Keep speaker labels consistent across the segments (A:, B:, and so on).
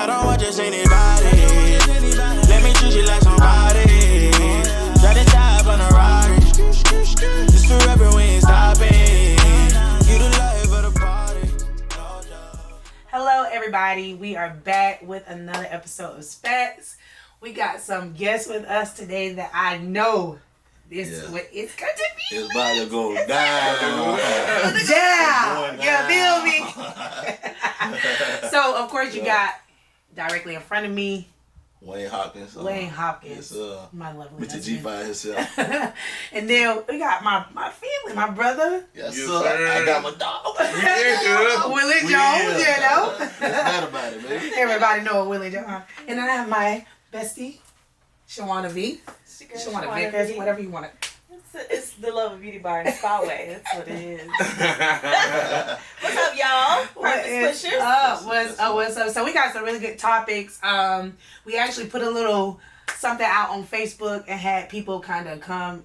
A: I don't want just anybody. Let me treat you like somebody. Try to dive on a Rari. This forever, we ain't stopping. You the life of the party.
B: Hello, everybody. We are back with another episode of Spat. We got some guests with us today that I know this is what it's going to be.
C: It's about to go down.
B: Down. You feel me? So, of course, you got directly in front of me
C: Wayne Hopkins.
B: Yes, my lovely
C: Mr. G5 himself.
B: And then we got my family, my brother.
C: Yes, sir. I got my dog.
B: Willie Jones, you know.
C: What's that about it, baby?
B: Everybody know Willie Jones. And then I have my bestie, Shawana V. Shawana Vickers, whatever you want to.
D: It's the Love of Beauty Bar in Spyway. That's what it is. What's up, y'all? What's
B: up? So we got some really good topics. We actually put a little something out on Facebook and had people kind of come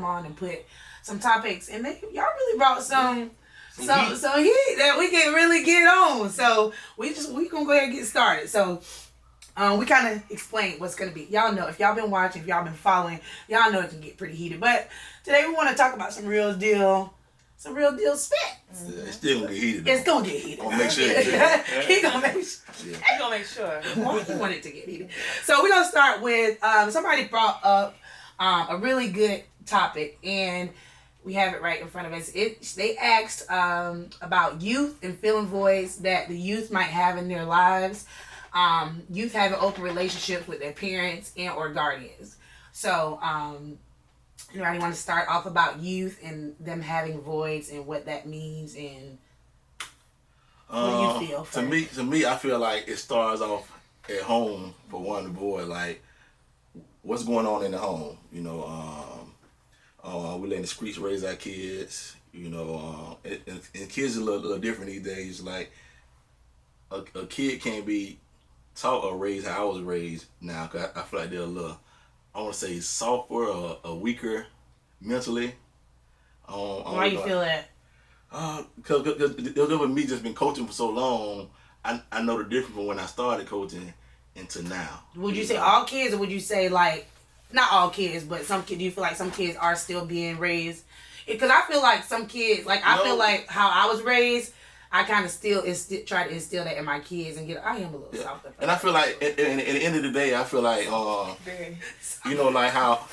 B: on and put some topics, and y'all really brought some heat that we can really get on. So we gonna go ahead and get started. So. We kind of explained what's going to be. Y'all know, if y'all been watching, if y'all been following, y'all know it can get pretty heated. But today we want to talk about some real deal spit.
C: Yeah, it's still going to get heated.
B: It's going to get heated.
C: I'm going to make sure it gets
B: He going to make sure.
D: He going to make sure.
B: Why you want it to get heated? So we're going to start with, somebody brought up a really good topic, and we have it right in front of us. They asked about youth and filling voids that the youth might have in their lives. Youth having open relationships with their parents and or guardians. So, anybody want to start off about youth and them having voids and what that means and what you feel?
C: To me, I feel like it starts off at home for one boy. Like, what's going on in the home? You know, we let the streets raise our kids. You know, and kids are a little different these days. Like, a kid can't be taught or raised how I was raised now, cause I feel like they're a little, I want to say softer or weaker mentally.
B: Why you feel that?
C: Because with me just been coaching for so long, I know the difference from when I started coaching into now.
B: Would you say all kids, or would you say like, not all kids, but some kids, do you feel like some kids are still being raised? Because I feel like some kids, like I feel like how I was raised, I kind of still try to instill that in my kids and I am a little softer.
C: And I feel like at the end of the day, I feel like you know, like how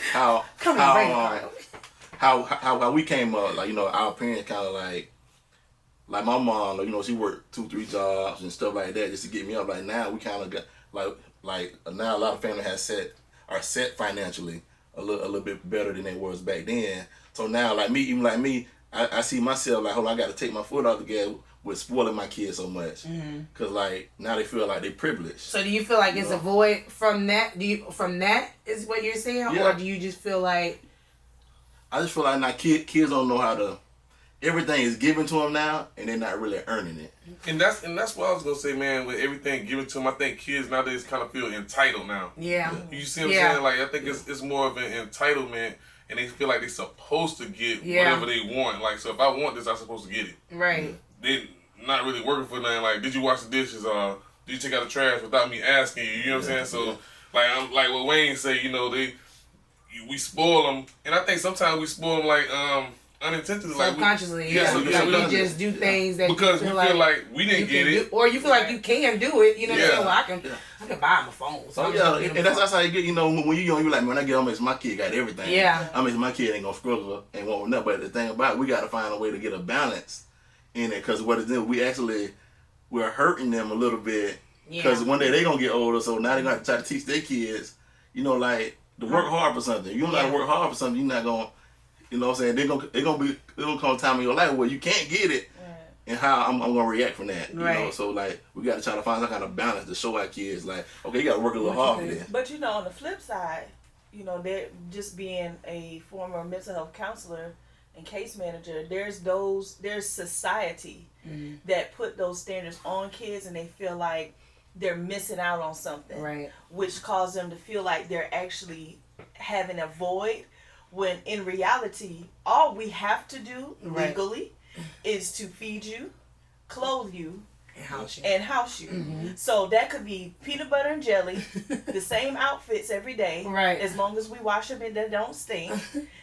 C: we came up, like, you know, our parents kind of like my mom, you know, she worked 2-3 jobs and stuff like that just to get me up. Like now we kind of got like now a lot of families are set financially a little bit better than they was back then. So now like me, I see myself like, hold on, I got to take my foot off the gas with spoiling my kids so much, cause like now they feel like they privileged. So
B: do you feel like it's a void from that? From that is what you're saying, or do you just feel like?
C: I just feel like now kids don't know how to. Everything is given to them now, and they're not really earning it.
E: And that's what I was gonna say, man. With everything given to them, I think kids nowadays kind of feel entitled now.
B: Yeah.
E: You see what I'm saying? Like I think it's more of an entitlement. And they feel like they're supposed to get whatever they want. Like, so if I want this, I'm supposed to get it.
B: Right.
E: They not really working for nothing. Like, did you wash the dishes? Did you take out the trash without me asking you? You know what I'm saying? So, like, I'm like what Wayne say. You know, we spoil them, and I think sometimes we spoil them like unintentionally,
B: subconsciously.
E: We
B: just do things that
E: because we feel like we didn't get it,
B: or you feel like you can do it. You know what I'm saying? Well, I can buy my phone. So
C: and that's how you get. You know, when you're young, you're like, man, when I get home, my kid got everything.
B: Yeah.
C: I mean, my kid ain't gonna struggle and won't nothing. But the thing about it, we got to find a way to get a balance in it, because what it's doing, we're hurting them a little bit. Because one day they gonna get older, so now they're gonna have to try to teach their kids, you know, like to work hard for something. You don't gotta work hard for something. You're not gonna. You know what I'm saying? They're gonna come a time in your life where you can't get it, and how I'm gonna react from that. You know, so like we gotta try to find some kind of balance to show our kids, like, okay, you gotta work a little hard for this.
D: But you know, on the flip side, you know, they're just being a former mental health counselor and case manager. There's society that put those standards on kids, and they feel like they're missing out on something,
B: right?
D: Which causes them to feel like they're actually having a void. When in reality, all we have to do legally is to feed you, clothe you,
B: And
D: house you. So that could be peanut butter and jelly, the same outfits every day,
B: right?
D: As long as we wash them and they don't stink,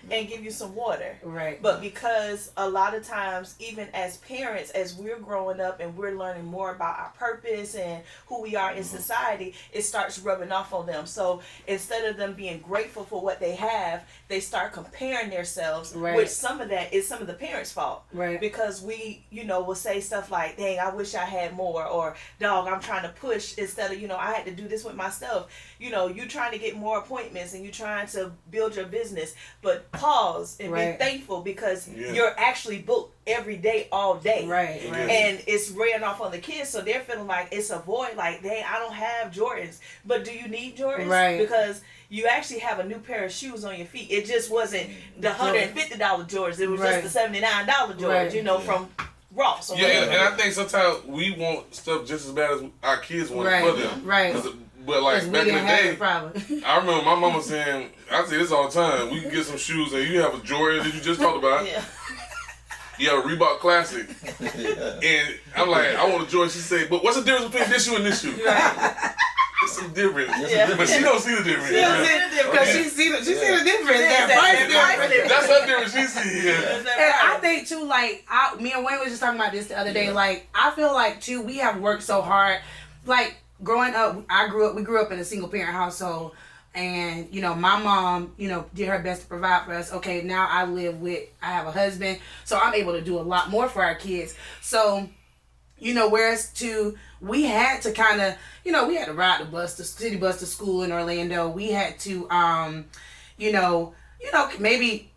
D: and give you some water,
B: right?
D: But because a lot of times, even as parents, as we're growing up and we're learning more about our purpose and who we are in society, it starts rubbing off on them. So instead of them being grateful for what they have, they start comparing themselves, which some of that is some of the parents' fault,
B: right?
D: Because we, will say stuff like, "Dang, I wish I had more," or "Dog, I'm trying to push," instead of, I had to do this with myself. You trying to get more appointments and you trying to build your business, but pause and be thankful because you're actually booked every day, all day,
B: right?
D: And it's weighing off on the kids, so they're feeling like it's a void. Like, dang, I don't have Jordans, but do you need Jordans?
B: Right?
D: Because you actually have a new pair of shoes on your feet. It just wasn't the $150 Jordans. It was just the $79 Jordans, from Ross.
E: Yeah, and I think sometimes we want stuff just as bad as our kids want it for them.
B: Right.
E: But like back in the day, I remember my mama saying, I say this all the time, we can get some shoes and you have a Jordan that you just talked about. You have a Reebok Classic. And I'm like, I want a Jordan. She said, but what's the difference between this shoe and this shoe? It's some difference. But she don't see the difference.
B: She don't see the difference. Because she see the difference.
E: That's her difference. She see.
B: And I think too, like, me and Wayne was just talking about this the other day. Like, I feel like too, we have worked so hard. Like, growing up, we grew up in a single parent household. And, my mom, did her best to provide for us. Okay, now I have a husband. So I'm able to do a lot more for our kids. So, whereas we had to kind of, we had to ride the city bus to school in Orlando. We had to, maybe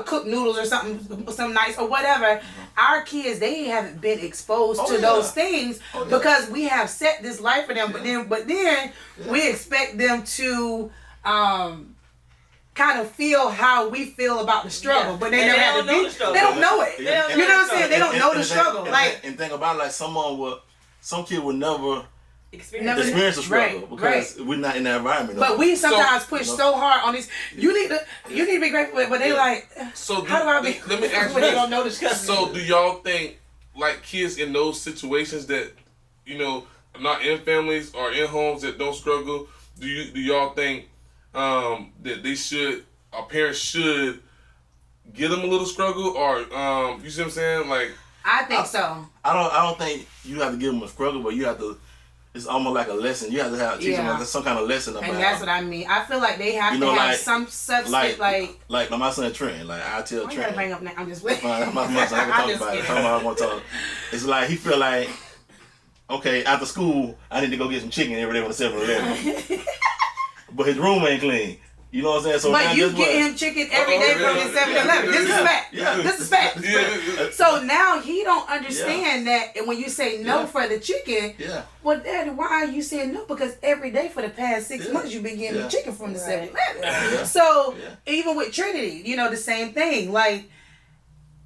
B: cook noodles or some nice or whatever. Our kids, they haven't been exposed to those things because we have set this life for them. But then we expect them to kind of feel how we feel about the struggle, but they never had to be. They don't know it. You know what I'm saying? They don't know the struggle.
C: And think about it, like some kid would never experience a struggle because we're not in that environment.
B: But we sometimes push so hard on this. You need to be grateful, but they like.
E: So
B: how do I be?
E: Let me ask you
B: this. They don't know the struggle.
E: So do y'all think like kids in those situations that not in families or in homes that don't struggle? Do y'all think that our parents should give them a little struggle, or you see what I'm saying? Like,
B: I think so.
C: I don't think you have to give them a struggle, but you have to. It's almost like a lesson. You have to teach them some kind of lesson about.
B: And that's what I mean. I feel like they have to have some substance,
C: like my son Trent. Like I tell Trent.
B: Bring up now. I'm just waiting.
C: My son, I can talk about it. I want to talk. It's like he feel like, okay, after school, I need to go get some chicken every day on the 7-Eleven. But his room ain't clean. You know what I'm saying? So
B: but you get him chicken every day from his 7-Eleven. This is fact. This is fact. So now he don't understand that, and when you say no for the chicken, well, Daddy, why are you saying no? Because every day for the past 6 months you've been getting the chicken from the 7-Eleven. So even with Trinity, the same thing. Like,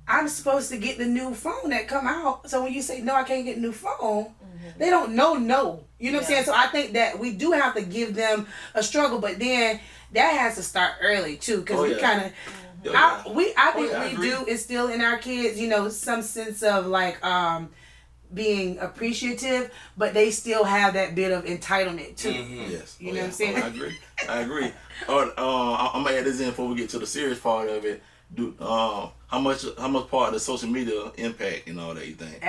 B: I'm supposed to get the new phone that come out. So when you say no, I can't get a new phone. They don't know no. You know what I'm saying? So I think that we do have to give them a struggle, but then that has to start early too, because we kind of, I think we do instill in our kids, some sense of like being appreciative, but they still have that bit of entitlement too.
C: Yes,
B: you know what I'm saying?
C: I agree. I'm gonna add this in before we get to the serious part of it. How much part of the social media impact and all that you think?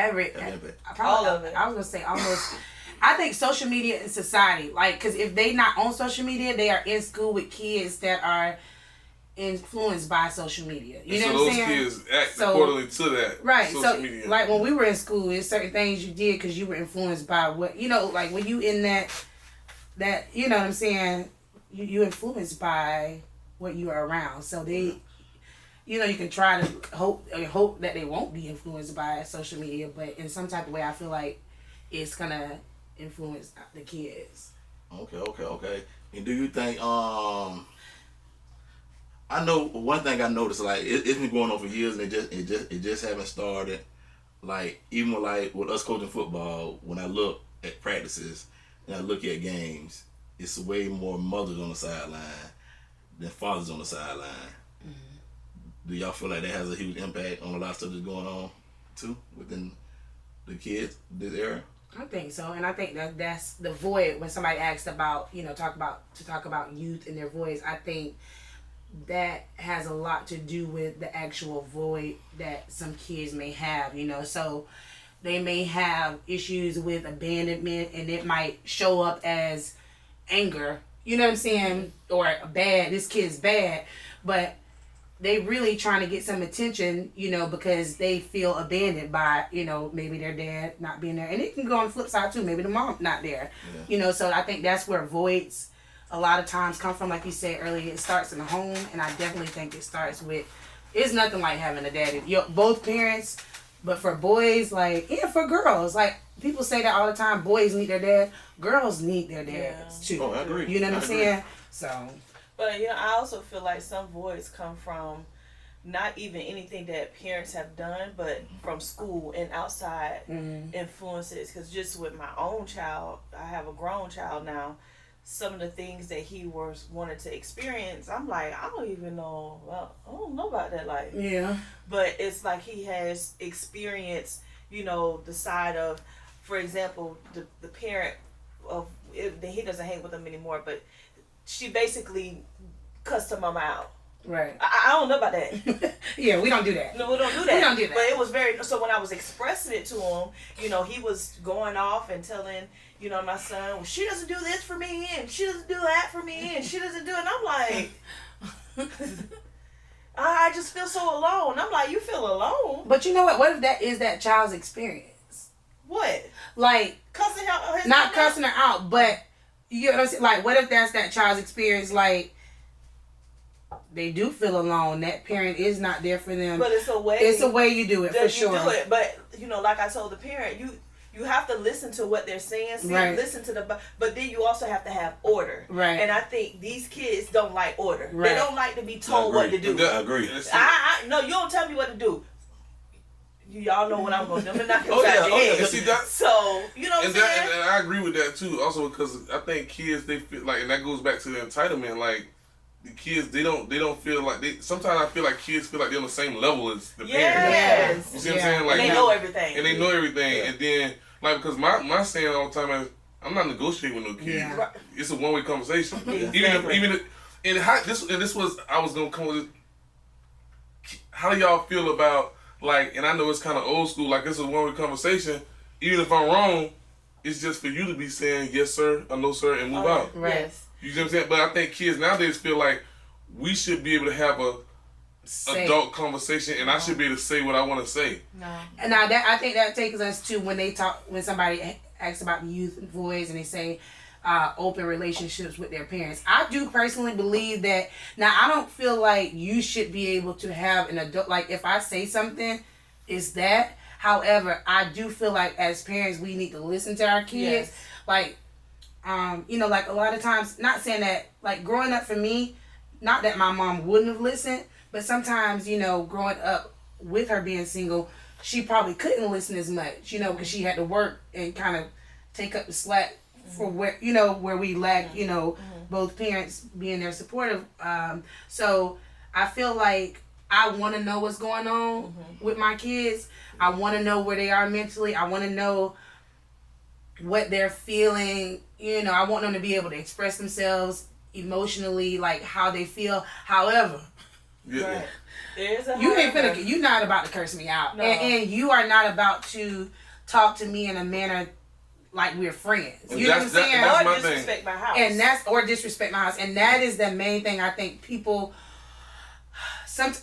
B: All of it. I was gonna say almost. I think social media and society, like, because if they not on social media, they are in school with kids that are influenced by social media. You know what I'm saying? So those
E: kids act accordingly to that social media.
B: Like when we were in school, there's certain things you did because you were influenced by what, like when you in that, you know what I'm saying, you influenced by what you are around. So they, you can try to hope that they won't be influenced by social media, but in some type of way, I feel like it's gonna influence the kids.
C: Okay. And do you think I know one thing I noticed, like it's been going on for years, and it just haven't started. Like even with us coaching football, when I look at practices and I look at games, it's way more mothers on the sideline than fathers on the sideline. Do y'all feel like that has a huge impact on a lot of stuff that's going on too within the kids this era?
B: I think so, and I think that's the void when somebody asks about, talk about youth and their voice. I think that has a lot to do with the actual void that some kids may have, so they may have issues with abandonment, and it might show up as anger, you know what I'm saying, or this kid's bad, but they really trying to get some attention, because they feel abandoned by, maybe their dad not being there. And it can go on the flip side too. Maybe the mom not there, so I think that's where voids a lot of times come from. Like you said earlier, it starts in the home. And I definitely think it starts with, it's nothing like having a daddy. Both parents, but for boys, and for girls, people say that all the time, boys need their dad. Girls need their dads too.
C: Oh, I agree.
B: You know what I'm saying? So...
D: But I also feel like some voids come from not even anything that parents have done, but from school and outside influences. Because just with my own child, I have a grown child now. Some of the things that he wanted to experience, I'm like, I don't even know. Well, I don't know about that life.
B: Yeah.
D: But it's like he has experienced, the side of, for example, the parent of he doesn't hang with them anymore, but she basically cussed her mama out.
B: Right.
D: I don't know about that.
B: Yeah, we don't do that.
D: No, we don't do that.
B: We don't do that.
D: But it was so when I was expressing it to him, he was going off and telling, my son, well, she doesn't do this for me, and she doesn't do that for me, and she doesn't do it. And I'm like, I just feel so alone. I'm like, you feel alone?
B: But you know what? What if that is that child's experience?
D: What?
B: Cussing
D: her?
B: Not cussing her out, but you know what I'm saying? What if that's that child's experience? They do feel alone. That parent is not there for them.
D: But it's a way.
B: It's a way you do it, for sure.
D: You do it. But, like I told the parent, you have to listen to what they're saying.
B: Right.
D: Listen to but then you also have to have order.
B: Right.
D: And I think these kids don't like order.
B: Right.
D: They don't like to be told what to do.
C: I agree.
D: No, you don't tell me what to do. Y'all know what I'm going to do. I'm not
E: Oh,
D: going to
E: yeah.
D: head.
E: See, that,
D: so, you know what I'm saying?
E: And I agree with that, too. Also, because I think kids, they feel and that goes back to the entitlement, the kids, they don't feel sometimes I feel like kids feel like they're on the same level as the parents.
D: Yes.
E: You see what I'm saying?
D: And they know everything.
E: And they know everything.
C: Yeah.
E: And then, because my saying all the time is, I'm not negotiating with no kids.
B: Yeah.
E: It's a one-way conversation.
D: Exactly.
E: This was, I was going to come with this. How do y'all feel about, and I know it's kind of old school, this is a one-way conversation. Even if I'm wrong, it's just for you to be saying yes, sir, or no, sir, and move out.
B: Right.
D: Yes.
E: You know what I'm saying? But I think kids nowadays feel like we should be able to have a adult conversation, and I should be able to say what I want to say.
D: No.
B: And now I think that takes us to when somebody asks about the youth and voice, and they say open relationships with their parents. I do personally believe that. Now, I don't feel like you should be able to have an adult, if I say something, it's that. However, I do feel like as parents, we need to listen to our kids.
D: Yes.
B: A lot of times, not saying that, growing up for me, not that my mom wouldn't have listened, but sometimes, growing up with her being single, she probably couldn't listen as much, because she had to work and kind of take up the slack for where we lack, both parents being there supportive. So I feel like I want to know what's going on with my kids. I want to know where they are mentally. I want to know what they're feeling. I want them to be able to express themselves emotionally, how they feel. However,
E: Yeah.
D: Right.
B: You're not about to curse me out.
D: No.
B: And you are not about to talk to me in a manner like we're friends. You know what I'm saying?
E: That's
D: Or
E: my
D: disrespect my house.
B: Or disrespect my house. And that is the main thing I think people,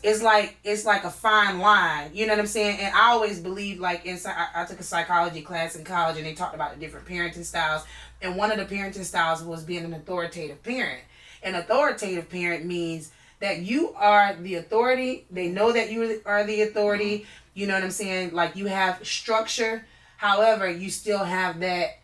B: it's like a fine line. You know what I'm saying? And I always believe, I took a psychology class in college, and they talked about the different parenting styles. And one of the parenting styles was being an authoritative parent. An authoritative parent means that you are the authority. They know that you are the authority. You know what I'm saying? You have structure. However, you still have that,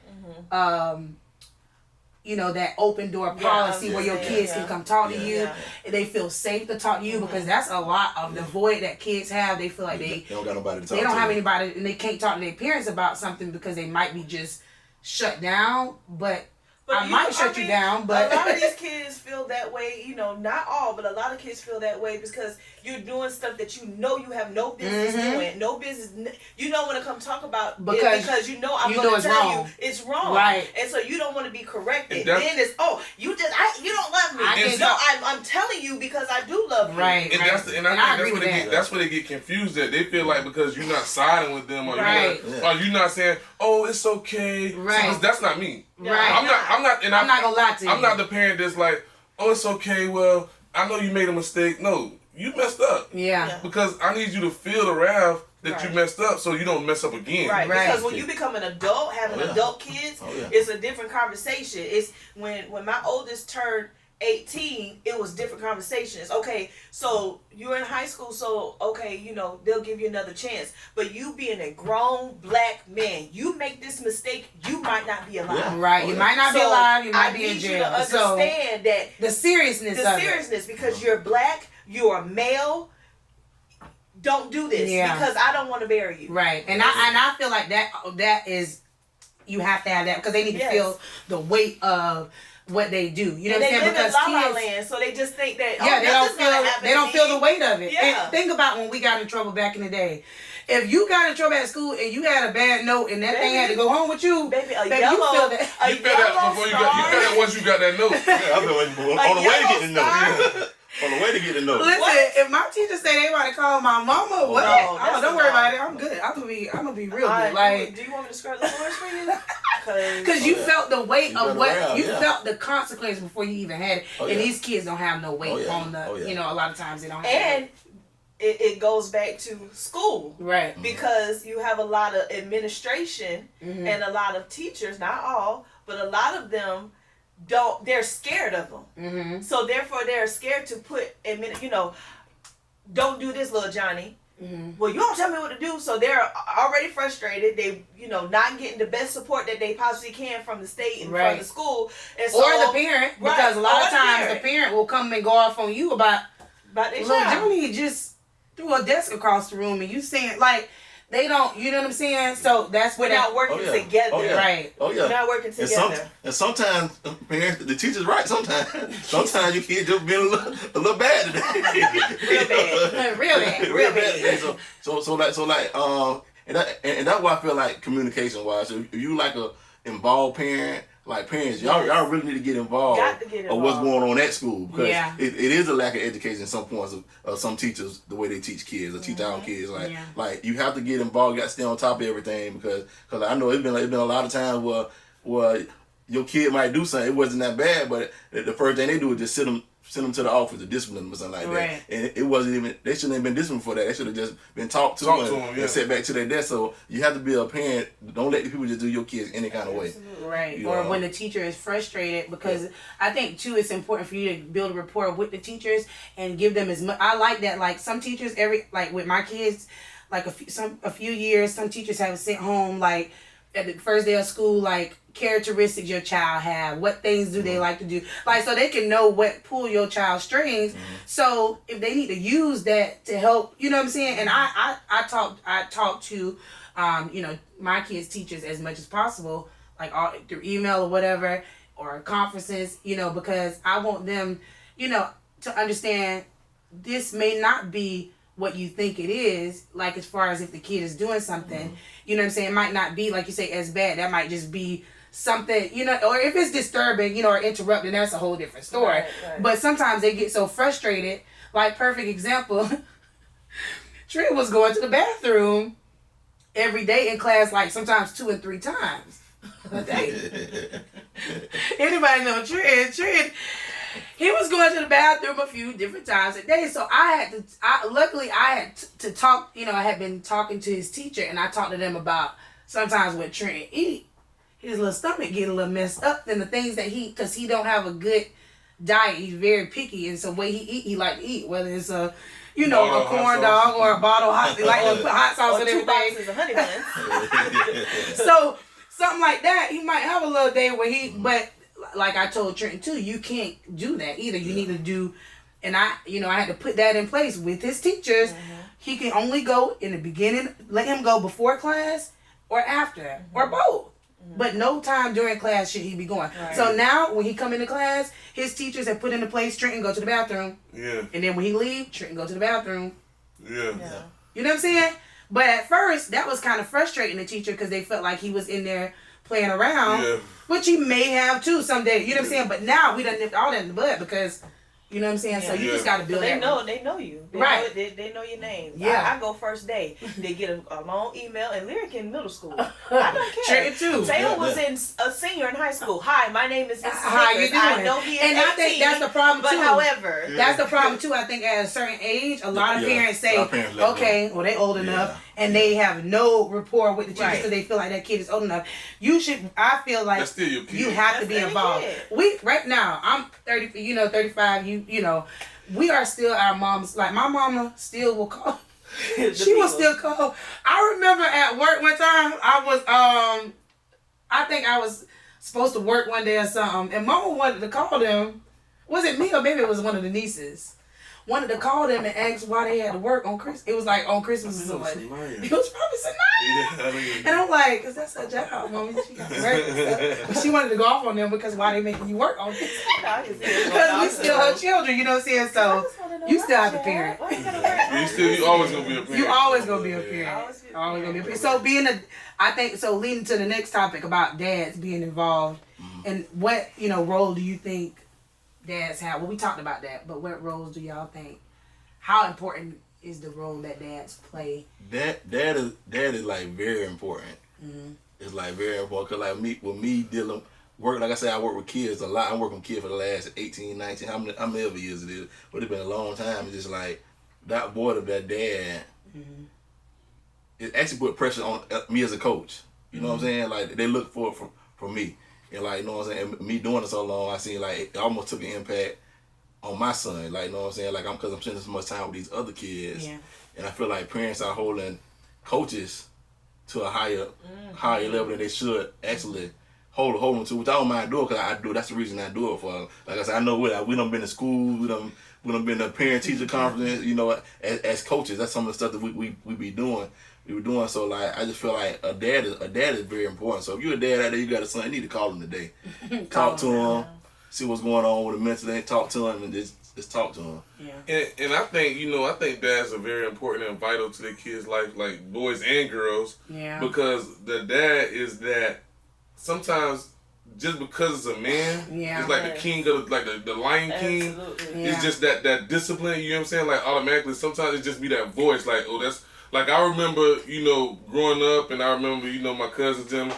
B: that open door policy where your kids can come talk to you.
D: Yeah.
B: They feel safe to talk to you, because that's a lot of the void that kids have. They feel like they
C: don't got nobody to talk to.
B: They don't have anybody, and they can't talk to their parents about something because they might be just shut down. But I might shut you down, but
D: a lot of these kids feel that way. You know, not all, but a lot of kids feel that way because you're doing stuff that you know you have no business doing. No business. You don't want to come talk about it because you know I'm going to tell you it's wrong.
B: Right.
D: And so you don't want to be corrected.
E: Then
D: it's you don't love me. I'm telling you because I do love you.
B: Right.
E: And
B: right.
E: I think that's where they get confused at. They feel like because you're not siding with them or you're not saying, oh, it's okay.
B: Right.
E: So that's not me.
B: Right.
E: I'm not gonna lie to you. I'm not the parent that's like, oh, it's okay. Well, I know you made a mistake. No, you messed up.
B: Yeah.
E: Because I need you to feel the wrath that you messed up so you don't mess up again.
D: Right. Because when you become an adult, having adult kids, it's a different conversation. It's when my oldest turned 18, it was different conversations. Okay, so you're in high school, so okay, you know, they'll give you another chance. But you being a grown black man, you make this mistake, you might not be alive.
B: Yeah. Right. You might not be alive, you might be in jail.
D: I need you to understand that
B: the seriousness
D: because you're black, you're a male. Don't do this because I don't want to bury you.
B: Right. And I feel like that is, you have to have that because they need to feel the weight of what they do. You know what I'm saying?
D: Because kids, La La Land, so they just think that
B: they don't feel the weight of it.
D: Yeah.
B: And think about when we got in trouble back in the day. If you got in trouble at school and you had a bad note and that thing had to go home with you,
D: baby,
B: you feel that.
E: You feel that before you got once you got that note.
C: I've been waiting on the way to get the note. On the way to get the note.
B: Listen, if my teacher say they want to call my mama, don't worry about it. I'm good. I'm gonna be real good. Like,
D: do you want me to scrub the floors for you?
B: Because you felt the weight of what you felt the consequence before you even had it, and these kids don't have no weight on the. You know, a lot of times they don't.
D: And it goes back to school,
B: right?
D: Because you have a lot of administration and a lot of teachers, not all, but a lot of them. They're scared of them. So therefore they're scared to put don't do this, little Johnny. Well, you don't tell me what to do. So they're already frustrated. They, not getting the best support that they possibly can from the state and from the school. And so,
B: or the parent, because a lot of times the parent will come and go off on you about
D: their
B: little
D: child.
B: Johnny just threw a desk across the room and you saying like, they don't, you know what I'm saying? So that's where
D: we're not working together.
B: Right.
C: Oh, yeah.
D: We're not working together.
C: And sometimes, parents, the teacher's right. Sometimes you kids just being a little bad today.
B: Real bad.
C: And that's why I feel like communication wise, if you like a involved parent, like parents, y'all really need to get involved. Of what's going on at school because it is a lack of education in some points of some teachers the way they teach kids or teach our kids. Like you have to get involved, you got to stay on top of everything because I know it's been a lot of times where your kid might do something, it wasn't that bad, but the first thing they do is just send them to the office to discipline them or something like that. And it wasn't even, they shouldn't have been disciplined for that. They should have just been talked to and set back to their desk. So you have to be a parent. Don't let the people just do your kids any kind of way.
B: Right. Or when the teacher is frustrated, because I think too it's important for you to build a rapport with the teachers and give them as much. I like that. Like some teachers, with my kids, like a few years, some teachers have sent home like at the first day of school, like characteristics your child have, what things do they like to do, like so they can know what pull your child's strings. So if they need to use that to help, you know what I'm saying. And I talk to my kids' teachers as much as possible, like through email or whatever, or conferences, because I want them, to understand this may not be what you think it is, like as far as if the kid is doing something, you know what I'm saying, it might not be, like you say, as bad. That might just be something, or if it's disturbing, or interrupting, that's a whole different story. Right. But sometimes they get so frustrated, like perfect example, Trina was going to the bathroom every day in class, like sometimes 2 and 3 times a day. Anybody know Trina? He was going to the bathroom a few different times a day, so luckily I had to talk, I had been talking to his teacher, and I talked to them about sometimes what Trent eat. His little stomach get a little messed up, and the things that because he don't have a good diet, he's very picky, and so way he like to eat, whether it's a corn dog or a bottle of hot, like to put hot sauce and everything.
D: 2 boxes of honey buns.
B: So something like that, he might have a little day where but like I told Trenton too, you can't do that either. You need to do, and I had to put that in place with his teachers. He can only go in the beginning, let him go before class or after, or both. But no time during class should he be going.
D: Right.
B: So now when he come into class, his teachers have put into place Trenton go to the bathroom.
E: Yeah.
B: And then when he leave, Trenton go to the bathroom.
E: Yeah.
B: You know what I'm saying? But at first, that was kind of frustrating the teacher because they felt like he was in there playing around.
E: Yeah.
B: Which he may have too someday. You know what I'm saying? But now we done nipped all that in the bud because, you know what I'm saying? So you just got to build
D: they
B: that.
D: They know you.
B: Right.
D: They know your name.
B: Yeah.
D: I go first day. They get a long email, and Lyric in middle school. I don't care.
B: Trenton too.
D: Taylor was a senior in high school. Hi, my name is Mrs.
B: How you
D: Vickers.
B: doing?
D: I know he is
B: And
D: 18,
B: I think that's the problem
D: but
B: too.
D: however,
B: That's the problem too. I think at a certain age, a lot of parents say,
C: our parents let
B: okay, well they old enough, and they have no rapport with the teachers because they feel like that kid is old enough. You should. I feel like
E: That's still your kid.
B: you have to be
D: That's their
B: involved.
D: kid.
B: We right now, I'm 30. 35. You know, we are still our moms. Like my mama still will call. She will still call. I remember at work one time, I think I was supposed to work one day or something, and Mama wanted to call them. Was it me or maybe it was one of the nieces? Wanted to call them and ask why they had to work on Christmas. It was like on Christmas or something. It was probably Sanaya. And I'm like, cause that's her job, Mommy. She got to work and stuff. But she wanted to go off on them because why they making you work on this? Because we still her children, you know what I'm saying? So you still have to parent.
E: You always gonna be a parent.
B: You always gonna be a parent. Always gonna be a parent. So leading to the next topic about dads being involved, and what role do you think dads have? Well, we talked about that, but what roles do y'all think? How important is the role that dads play?
C: Dad is like very important. It's like very important because like me dealing work, like I said, I work with kids a lot. I'm working with kids for the last 18, 19, how many ever years it is, but it's been a long time. It's just like that boy of that dad. It actually put pressure on me as a coach. You know what I'm saying? Like they look for it from me. And like, you know what I'm saying? And me doing it so long, I seen like it almost took an impact on my son. Like, you know what I'm saying? Like because I'm spending so much time with these other kids. Yeah. And I feel like parents are holding coaches to a higher level than they should actually hold them to, which I don't mind doing because I do. That's the reason I do it for. Like I said, I know we done been to school, we done been to parent teacher conference. You know, as coaches, that's some of the stuff that we be doing. We were doing. So like I just feel like a dad is very important. So if you're a dad out there, you got a son, you need to call him today. Talk to him, see what's going on with him mentally, talk to him, and just talk to him.
B: Yeah.
E: And I think dads are very important and vital to their kids' life, like boys and girls. Yeah. Because the dad is that sometimes just because it's a man, it's like the king of the Lion King.
D: Absolutely.
E: It's just that discipline, you know what I'm saying? Like automatically sometimes it just be that voice, like, oh that's like I remember, growing up, and I remember, my cousins them,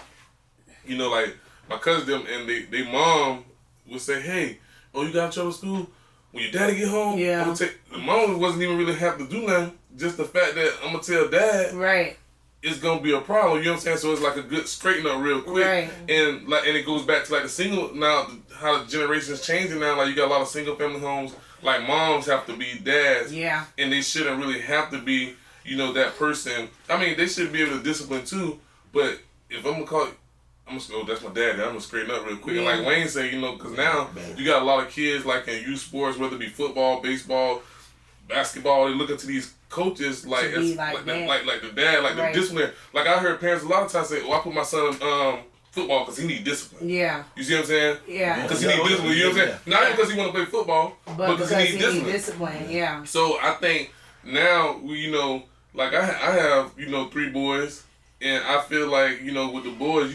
E: like my cousins them, and they mom would say, hey, you got in trouble at school? When your daddy get home, I'm gonna take. The mom wasn't even really have to do nothing. Just the fact that I'm gonna tell dad,
B: right,
E: it's gonna be a problem. You know what I'm saying? So it's like a good straighten up real quick,
B: right.
E: And it goes back to like the single now, how the generation's changing now. Like you got a lot of single family homes. Like moms have to be dads, and they shouldn't really have to be. That person, I mean, they should be able to discipline too, but if I'm gonna that's my daddy, I'm gonna straighten up real quick. And like Wayne said, because now you got a lot of kids like in youth sports, whether it be football, baseball, basketball, they look into these coaches like the dad, like the discipline. Like I heard parents a lot of times say, I put my son in football because he need discipline. Yeah. You see what I'm saying? Yeah. Because he need discipline, you know what I'm saying? Not because he want to play football, but because he need discipline. Yeah. So I think now, like I have, 3 boys, and I feel like, with the boys,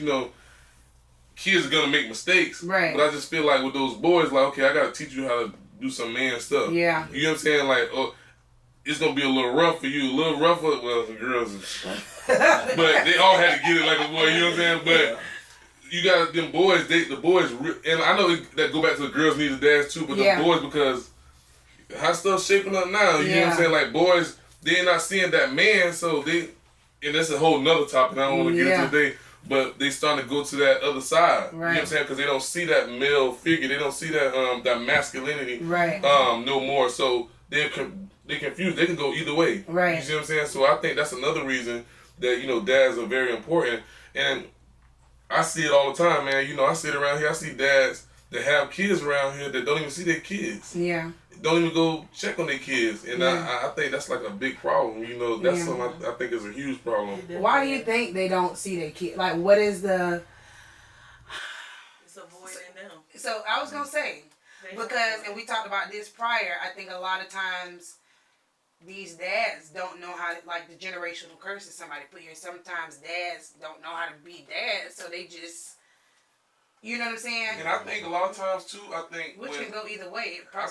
E: kids are gonna make mistakes. Right. But I just feel like with those boys, like, okay, I gotta teach you how to do some man stuff. Yeah. You know what I'm saying? Like, it's gonna be a little rough for you, a little rougher. Well, the girls, but they all had to get it like a boy. You know what I'm saying? But you got them boys. The boys, and I know that go back to the girls need the dads too, but the boys because how stuff's shaping up now. You know what I'm saying? Like boys. They're not seeing that man, so and that's a whole nother topic I don't want to get into today, but they starting to go to that other side. Right. You know what I'm saying? Because they don't see that male figure, they don't see that masculinity no more, so they're confused. They can go either way. Right. You see what I'm saying? So I think that's another reason that, dads are very important, and I see it all the time, man. I sit around here, I see dads that have kids around here that don't even see their kids. Yeah. Don't even go check on their kids, and I think that's like a big problem. That's something I think is a huge problem.
B: Why do you think they don't see their kids? Like, what is the So I was gonna say, because, and we talked about this prior, I think a lot of times these dads don't know how to, like the generational curses somebody put here. Sometimes dads don't know how to be dads, so they just, you know what I'm saying?
E: And I think a lot of times too,
B: which can go either way.
E: I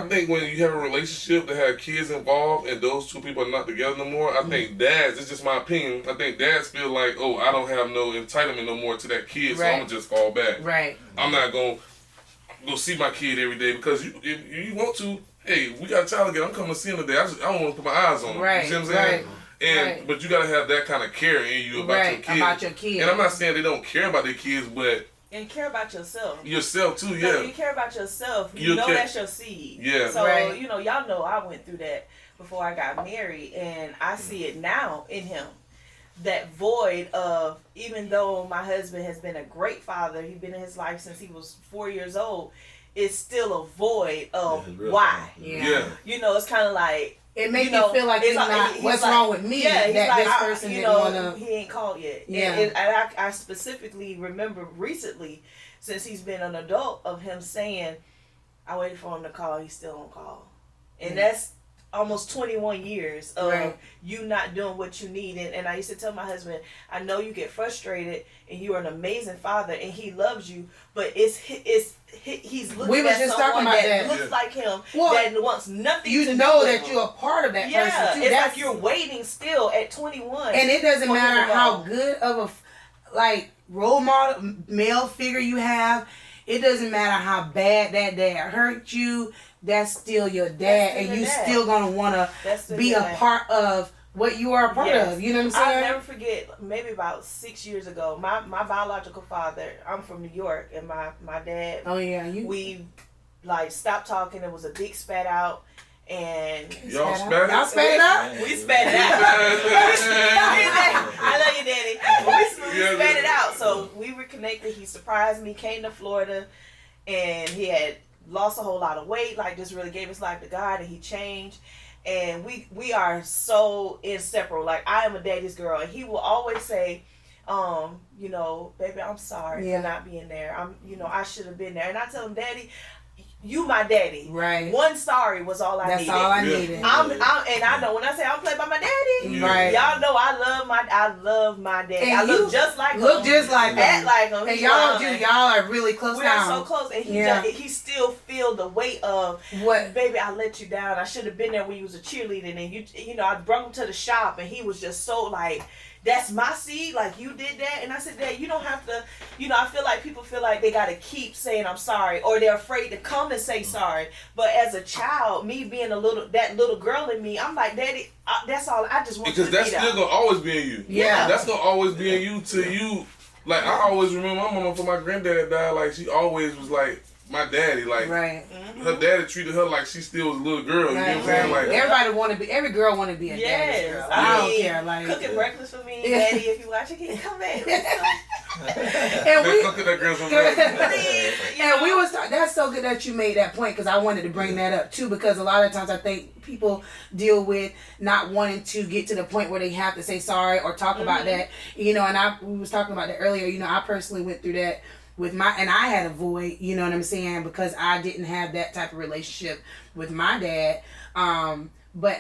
E: think when you have a relationship that has kids involved and those two people are not together no more, I think dads, it's just my opinion, I think dads feel like, oh, I don't have no entitlement no more to that kid, so I'm going to just fall back.
B: Right.
E: I'm not going to go see my kid every day because if you want to, hey, we got a child again, I'm coming to see him today. I don't want to put my eyes on him.
B: Right.
E: You see what I'm saying?
B: Right.
E: And but you gotta have that kind of care in you about your kid. And I'm not saying they don't care about their kids, but
D: care about yourself.
E: Yourself too, yeah.
D: So you care about yourself. You know that's your seed.
E: Yeah.
D: So y'all know I went through that before I got married, and I see it now in him. That void of, even though my husband has been a great father, he's been in his life since he was 4 years old. It's still a void of why.
B: Yeah.
D: You know, it's kind of like.
B: It makes you feel like what's wrong with me?
D: Yeah, he's
B: that
D: like,
B: this person didn't want to.
D: He ain't called yet.
B: Yeah.
D: And I specifically remember recently, since he's been an adult, of him saying, I waited for him to call, he still don't call. And that's almost 21 years of you not doing what you need. And I used to tell my husband, I know you get frustrated and you are an amazing father and he loves you, but he's looking at someone that looks like him, that wants nothing to do
B: that you're a part of that person too.
D: It's like you're waiting still at 21.
B: And it doesn't matter how good of a role model male figure you have. It doesn't matter how bad that dad hurt you. That's still your dad, and you still gonna wanna be a part of what you are a part of. You know what I'm saying?
D: I'll never forget. Maybe about 6 years ago, my biological father. I'm from New York, and my dad.
B: Oh yeah,
D: we stopped talking. It was a big spat out. And
E: y'all spat it
B: out?
D: We spat it out. I love you, Daddy. We spat it out. So we reconnected. He surprised me, came to Florida, and he had lost a whole lot of weight, just really gave his life to God, and he changed. And we are so inseparable. I am a daddy's girl, and he will always say, baby, I'm sorry for not being there. I should have been there. And I tell him, Daddy, you my daddy.
B: Right.
D: One sorry was all I needed.
B: That's all I needed.
D: And I know when I say I don't play by my daddy, y'all know I love my daddy. I look just like him. Act like him.
B: And y'all are really close now.
D: We are so close, and he still feel the weight of what, baby, I let you down. I should have been there when you was a cheerleader, and I brought him to the shop, and he was just so that's my seed, you did that. And I said, Dad, you don't have to, I feel like people feel like they got to keep saying I'm sorry, or they're afraid to come and say sorry. But as a child, me being that little girl in me, I'm like, Daddy, that's all, I just want you to be there.
E: Because that's still going to always be in you.
B: Yeah.
E: That's going to always be in you till you, I always remember my mama, before my granddad died, she always was my daddy, her daddy treated her like she still was a little girl. You know what I'm saying?
B: Every girl want to be a daddy's girl. I don't care.
D: Cooking breakfast for me, Daddy, if you watch it, can you come back?
B: And we was that's so good that you made that point, because I wanted to bring that up too, because a lot of times I think people deal with not wanting to get to the point where they have to say sorry or talk about that. And we was talking about that earlier. I personally went through that and I had a void, you know what I'm saying, because I didn't have that type of relationship with my dad. But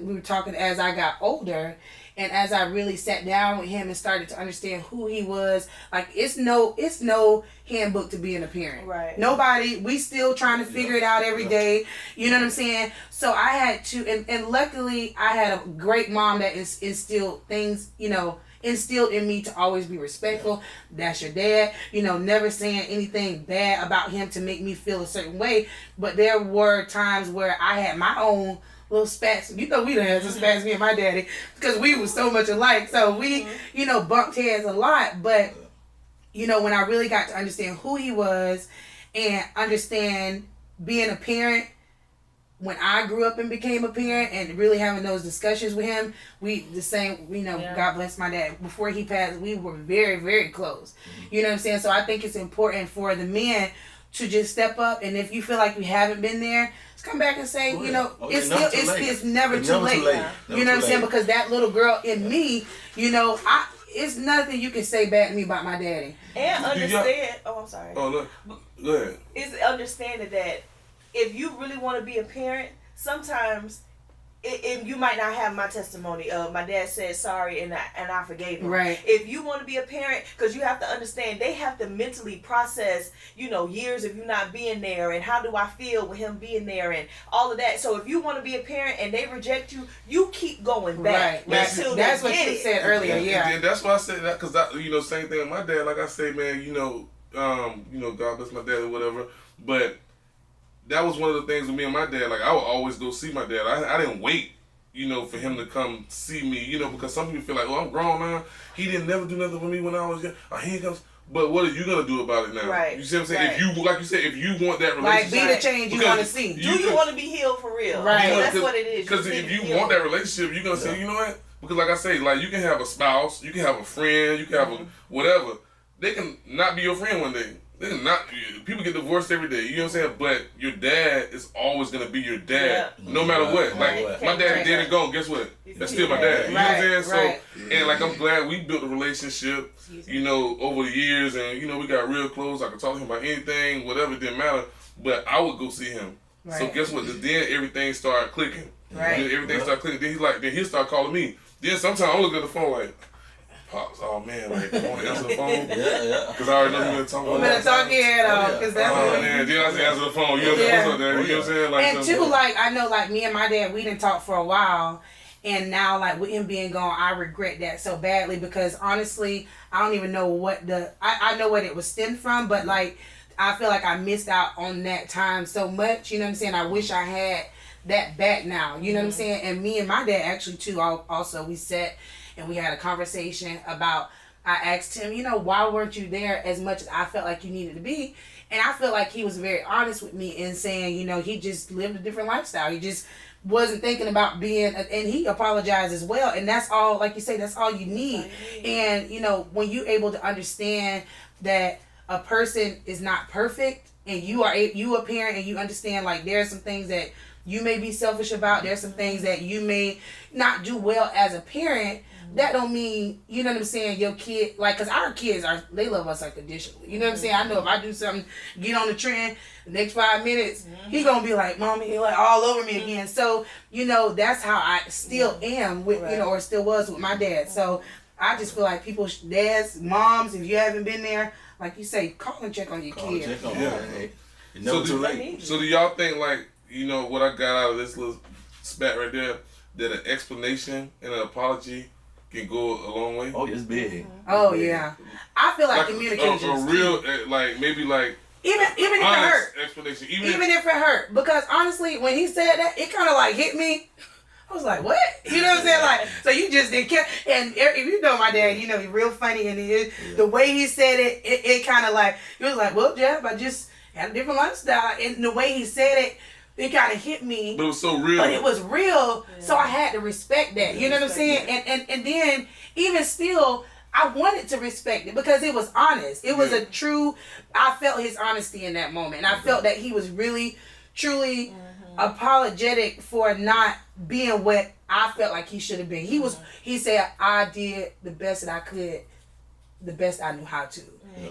B: we were talking as I got older, and as I really sat down with him and started to understand who he was, it's no handbook to being a parent.
D: Right.
B: Nobody, we still trying to figure it out every day. You know what I'm saying? So I had to, and luckily I had a great mom that instilled things, instilled in me to always be respectful. That's your dad. Never saying anything bad about him to make me feel a certain way. But there were times where I had my own little spats. We done had some spats, me and my daddy, because we was so much alike. So we, bumped heads a lot. But, when I really got to understand who he was and understand being a parent, when I grew up and became a parent and really having those discussions with him, God bless my dad. Before he passed, we were very, very close. You know what I'm saying? So I think it's important for the men to just step up. And if you feel like you haven't been there, just come back and say, it's never too late. You know what I'm saying? Because that little girl in me, it's nothing you can say bad to me about my daddy.
D: And understand. I'm sorry.
E: Oh, look. Go ahead.
D: It's understanding that if you really want to be a parent, sometimes you might not have my testimony of my dad said sorry and I forgave him.
B: Right.
D: If you want to be a parent, because you have to understand, they have to mentally process, years of you not being there and how do I feel with him being there and all of that. So if you want to be a parent and they reject you, you keep going back until
B: that's
D: they
B: what
D: get
B: you
D: it.
B: said earlier. Yeah.
E: And that's why I said that because same thing with my dad. Like I say, man, God bless my dad or whatever, but. That was one of the things with me and my dad. Like, I would always go see my dad. I didn't wait, for him to come see me, because some people feel like, oh, I'm grown now. He didn't never do nothing for me when I was young. Oh, here he comes. But what are you going to do about it now?
D: Right.
E: You see what I'm saying?
D: Right.
E: If you, like you said, if you want that relationship.
B: Like, be the change you want to see.
D: Do you want to be healed for real?
B: Right.
D: That's what it is.
E: Because if you want that relationship, you're going to say, you know what? Because like I say, like, you can have a spouse, you can have a friend, you can have a whatever. They can not be your friend one day. People get divorced every day, you know what I'm saying? But your dad is always gonna be your dad, no matter what. Like my dad dead and gone, guess what? That's still my dad. You know what I'm saying? So and like I'm glad we built a relationship, over the years, and we got real close. I could talk to him about anything, whatever, it didn't matter. But I would go see him. Right. So guess what? Then everything started clicking.
B: Right.
E: Everything started clicking. Then he'll start calling me. Then sometimes I'm looking at the phone like. Pops, oh man, like, I want to answer the phone. Yeah. Because I already know you're going to talk about it.
B: I'm going to talk here, because that's
E: what man, then I say answer the phone. You know what I'm saying? You know what I'm saying? Like,
B: and too, like, I know, like, me and my dad, we didn't talk for a while. And now, like, with him being gone, I regret that so badly because, honestly, I don't even know what I know what it was stemmed from, but, like, I feel like I missed out on that time so much. You know what I'm saying? I wish I had that back now. You know what I'm saying? And me and my dad, actually, too, also, we sat and we had a conversation about, I asked him, why weren't you there as much as I felt like you needed to be? And I felt like he was very honest with me in saying, he just lived a different lifestyle. He just wasn't thinking about being, and he apologized as well. And that's all, like you say, that's all you need. And, when you're able to understand that a person is not perfect and you a parent and you understand, like, there are some things that you may be selfish about. There's some things that you may not do well as a parent. That don't mean, you know what I'm saying, your kid, like, because our kids, they love us unconditionally. You know what I'm saying? I know if I do something, get on the trend, the next 5 minutes, he going to be like, Mommy, he like all over me again. So, that's how I still am with, or still was with my dad. So, I just feel like people, dads, moms, if you haven't been there, like you say, call and check on your kid.
C: Check on It's never too late.
E: So, do y'all think, like, what I got out of this little spat right there, that an explanation and an apology can go a long way?
C: Oh, it's big.
B: Oh, yeah. I feel like communication
E: a real, like, maybe like,
B: even if it hurt.
E: Explanation.
B: Even if it hurt. Because honestly, when he said that, it kind of like hit me. I was like, what? You know what I'm saying? Like, so you just didn't care. And if you know my dad, he's real funny. And the way he said it kind of like, he was like, well, Jeff, I just had a different lifestyle. And the way he said it kind of hit me.
E: But it was so real.
B: But it was real, so I had to respect that. You know what I'm saying? And then, even still, I wanted to respect it because it was honest. It was a true, I felt his honesty in that moment. And I felt that he was really, truly apologetic for not being what I felt like he should have been. He said, I did the best that I could, the best I knew how to.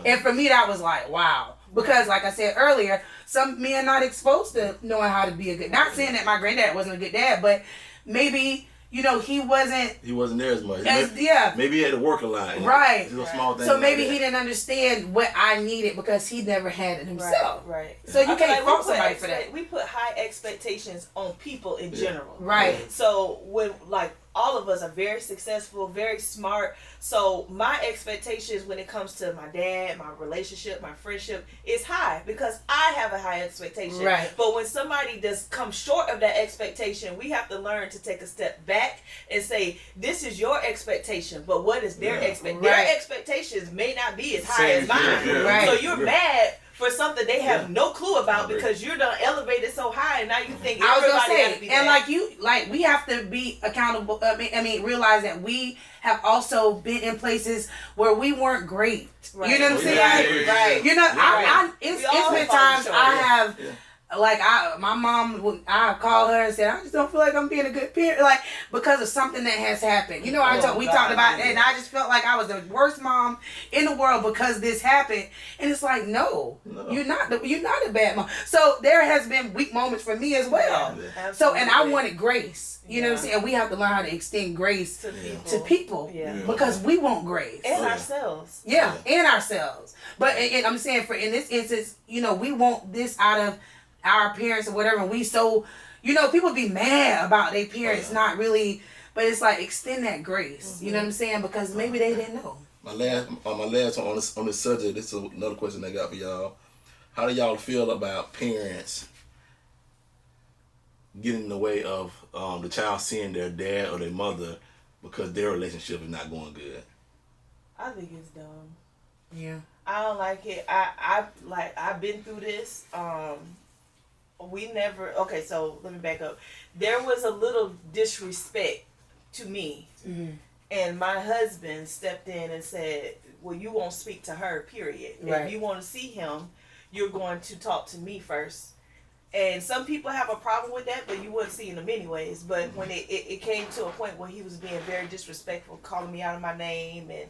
B: And for me, that was like, wow. Because, like I said earlier, some men are not exposed to knowing how to be a good. Not saying that my granddad wasn't a good dad, but maybe he wasn't.
C: He wasn't there as much. Maybe he had to work a lot.
B: Right.
C: Small things
B: so maybe
C: like
B: he didn't understand what I needed because he never had it himself.
D: Right.
B: So you can't fault somebody for that.
D: We put high expectations on people in general.
B: Right.
D: So when all of us are very successful, very smart. So my expectations when it comes to my dad, my relationship, my friendship is high because I have a high expectation.
B: Right.
D: But when somebody does come short of that expectation, we have to learn to take a step back and say, this is your expectation, but what is their expectation? Their expectations may not be as high as mine.
B: Right.
D: So you're mad for something they have no clue about because you're done elevated so high and now you think everybody got to be
B: and
D: that.
B: we have to be accountable. I mean, realize that we have also been in places where we weren't great. Right. You know what I'm saying?
D: Right.
B: You know, it's been times I have like my mom, I call her and said, I just don't feel like I'm being a good parent, like because of something that has happened. You know, we talked about that, and I just felt like I was the worst mom in the world because this happened. And it's like, no. you're not a bad mom. So there has been weak moments for me as well.
D: Yeah,
B: so, and I wanted grace. You know what I'm saying? And we have to learn how to extend grace to people because we want grace
D: and ourselves.
B: Yeah, and ourselves. But and I'm saying in this instance, you know, we want this out of our parents or whatever. And we so, you know, people be mad about their parents not really, but it's like extend that grace. You know what I'm saying? Because maybe they didn't know.
C: My last one on this subject. This is another question I got for y'all. How do y'all feel about parents getting in the way of the child seeing their dad or their mother because their relationship is not going good?
D: I think it's dumb.
B: Yeah.
D: I don't like it. I've been through this. So let me back up. There was a little disrespect to me. Mm-hmm. And my husband stepped in and said, well, you won't speak to her, period. Right. If you want to see him, you're going to talk to me first. And some people have a problem with that, but you wouldn't see them anyways. But when it came to a point where he was being very disrespectful, calling me out of my name and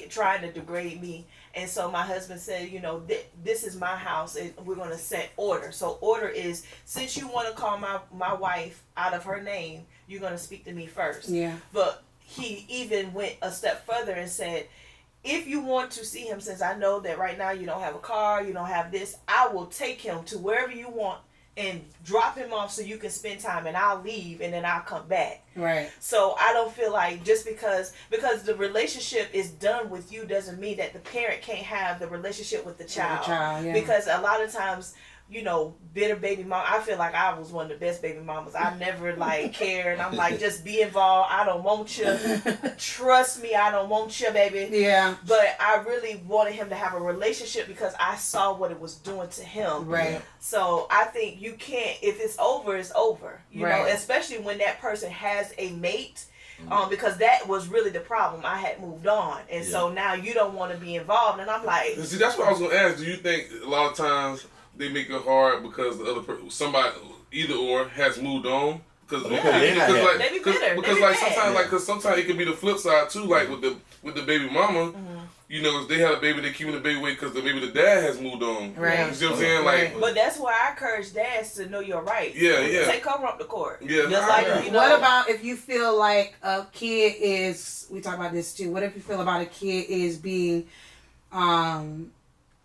D: trying to degrade me. And so my husband said, you know, this is my house and we're going to set order. So order is, since you want to call my wife out of her name, you're going to speak to me first. Yeah. But he even went a step further and said, if you want to see him, since I know that right now you don't have a car, you don't have this, I will take him to wherever you want and drop him off so you can spend time, and I'll leave and then I'll come back. Right. So I don't feel like just because the relationship is done with you doesn't mean that the parent can't have the relationship with the child. Because a lot of times, you know, bitter baby mom. I feel like I was one of the best baby mamas. I never cared. I'm like, just be involved. I don't want you. Trust me, I don't want you, baby. Yeah. But I really wanted him to have a relationship because I saw what it was doing to him. Right. So I think you can't. If it's over, it's over. You know, especially when that person has a mate. Because that was really the problem. I had moved on, and so now you don't want to be involved. And I'm like,
E: see, that's what I was gonna ask. Do you think a lot of times they make it hard because the other person, somebody, either or, has moved on? Because sometimes it can be the flip side too. Like with the baby mama, you know, if they had a baby, they keeping the baby away because maybe the dad has moved on. Right. You see what I'm saying? Like,
D: but that's why I encourage dads to know your rights.
E: Yeah, yeah.
D: Take her up the court.
E: Yeah.
D: Just like, you know,
B: what about if you feel like a kid is? We talk about this too. What if you feel about a kid is being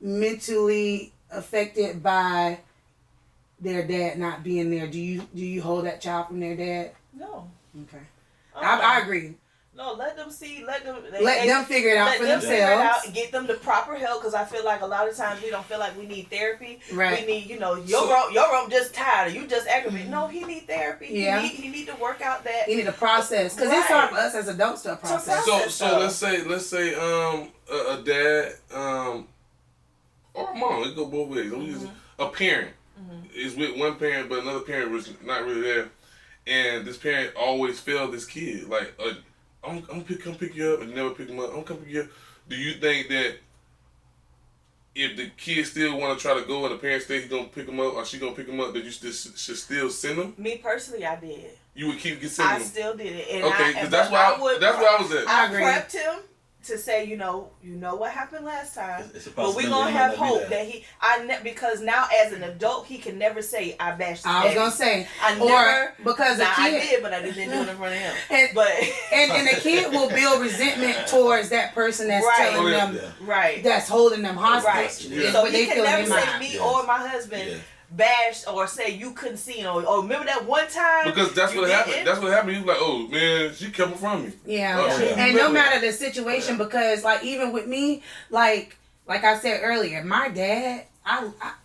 B: mentally affected by their dad not being there? Do you hold that child from their dad?
D: No.
B: Okay. I agree.
D: No, let them see. Let them
B: figure it out for themselves.
D: Get them the proper help, because I feel like a lot of times we don't feel like we need therapy. Right. We need, you know, your room just tired. You just aggravated. No, he need therapy. Yeah. He need to work out that.
B: He need to process, because it's hard for us as adults to process.
E: So let's say a dad or a mom. It go both ways. A parent is with one parent, but another parent was not really there, and this parent always failed this kid. Like, I'm come pick you up and never pick him up. I'm come pick you up. Do you think that if the kid still want to try to go and the parent say he's gonna pick him up or she gonna pick him up, that you should still send him?
D: Me personally, I did.
E: You would keep sending him.
D: I still did it. And
E: okay, because that's where I was at.
D: I prepped him to say, you know what happened last time, but we're gonna have hope that because now as an adult he can never say I bashed.
B: I was gonna say because the kid,
D: I did, but I didn't do it in front of him.
B: And the kid will build resentment towards that person that's telling them that's holding them hostage.
D: Right. Yeah. So he can never say me or my husband bashed or say you couldn't see, or remember that one time,
E: because that's what happened. That's what happened. He was like, oh man, she kept it from me.
B: Yeah. And no matter the situation, because like even with me, like I said earlier, my dad,